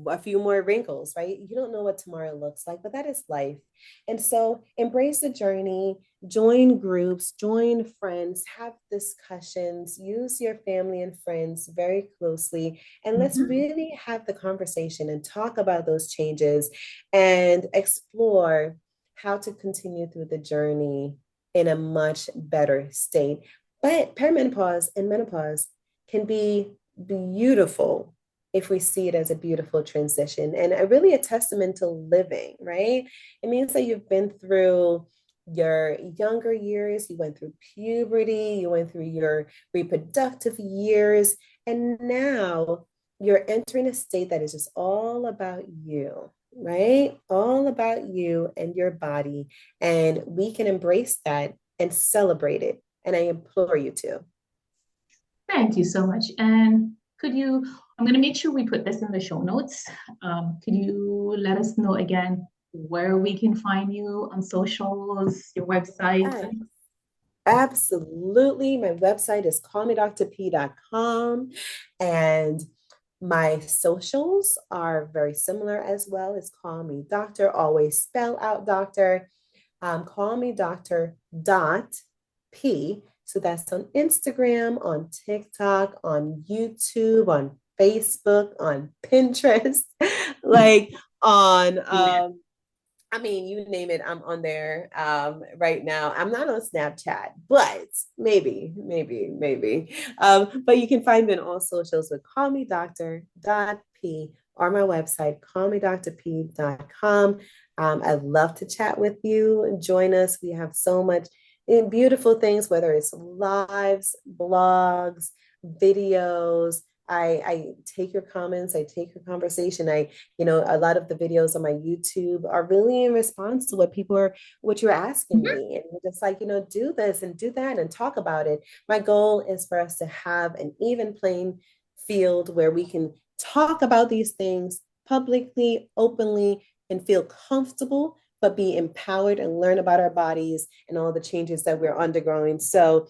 a few more wrinkles, right? You don't know what tomorrow looks like, but that is life. And so embrace the journey, join groups, join friends, have discussions, use your family and friends very closely, and let's really have the conversation and talk about those changes and explore how to continue through the journey in a much better state. But perimenopause and menopause can be beautiful if we see it as a beautiful transition and really a testament to living, right? It means that you've been through your younger years, you went through puberty, you went through your reproductive years, and now you're entering a state that is just all about you, right? All about you and your body. And we can embrace that and celebrate it. And I implore you to. Thank you so much. And I'm going to make sure we put this in the show notes. Could you let us know again where we can find you on socials, your website? Yes, absolutely. My website is callmedrp.com. And my socials are very similar as well. It's Call Me Doctor, always spell out doctor. Call Me Doctor .P. So that's on Instagram, on TikTok, on YouTube, on Facebook, on Pinterest, like on you name it, I'm on there right now. I'm not on Snapchat, but maybe. But you can find me on all socials with Call Me Doctor.P or my website, callmedrp.com. I'd love to chat with you. Join us. We have so much beautiful things, whether it's lives, blogs, videos. I take your comments, I take your conversation. A lot of the videos on my YouTube are really in response to what you're asking me. And we're just like, do this and do that and talk about it. My goal is for us to have an even playing field where we can talk about these things publicly, openly, and feel comfortable, but be empowered and learn about our bodies and all the changes that we're undergoing. So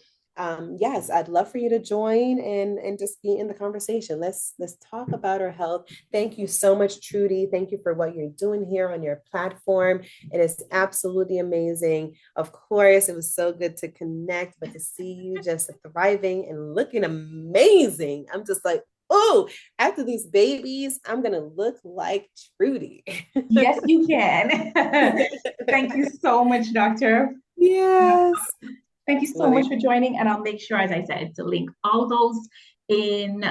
yes, I'd love for you to join and just be in the conversation. Let's talk about our health. Thank you so much, Trudie. Thank you for what you're doing here on your platform. It is absolutely amazing. Of course, it was so good to connect, but to see you just thriving and looking amazing. I'm just like, oh, after these babies, I'm going to look like Trudie. Yes, you can. Thank you so much, Doctor. Yes. Thank you so much for joining. And I'll make sure, as I said, to link all those in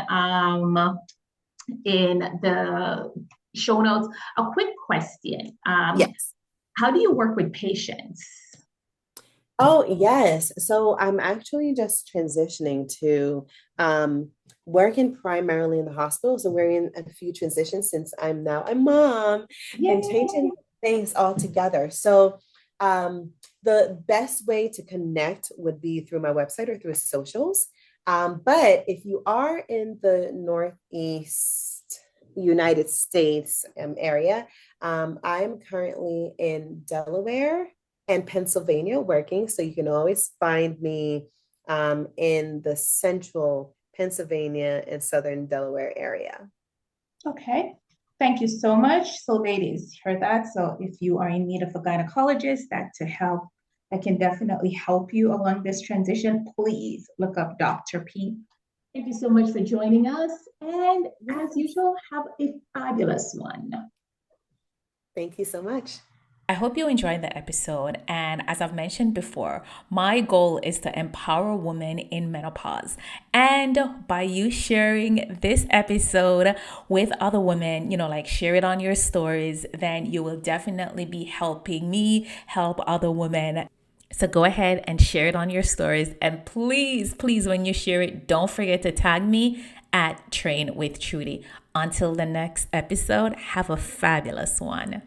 the show notes. A quick question. Yes. How do you work with patients? Oh, yes. So I'm actually just transitioning to working primarily in the hospital. So we're in a few transitions since I'm now a mom. Yay. And changing things all together. So the best way to connect would be through my website or through socials. But if you are in the Northeast United States area, I'm currently in Delaware and Pennsylvania working. So you can always find me in the central Pennsylvania and southern Delaware area. Okay. Thank you so much. So ladies, heard that. So if you are in need of a gynecologist that can definitely help you along this transition, please look up Dr. P. Thank you so much for joining us. And as usual, have a fabulous one. Thank you so much. I hope you enjoyed the episode. And as I've mentioned before, my goal is to empower women in menopause. And by you sharing this episode with other women, share it on your stories, then you will definitely be helping me help other women. So go ahead and share it on your stories. And please, when you share it, don't forget to tag me at Train with Trudie. Until the next episode, have a fabulous one.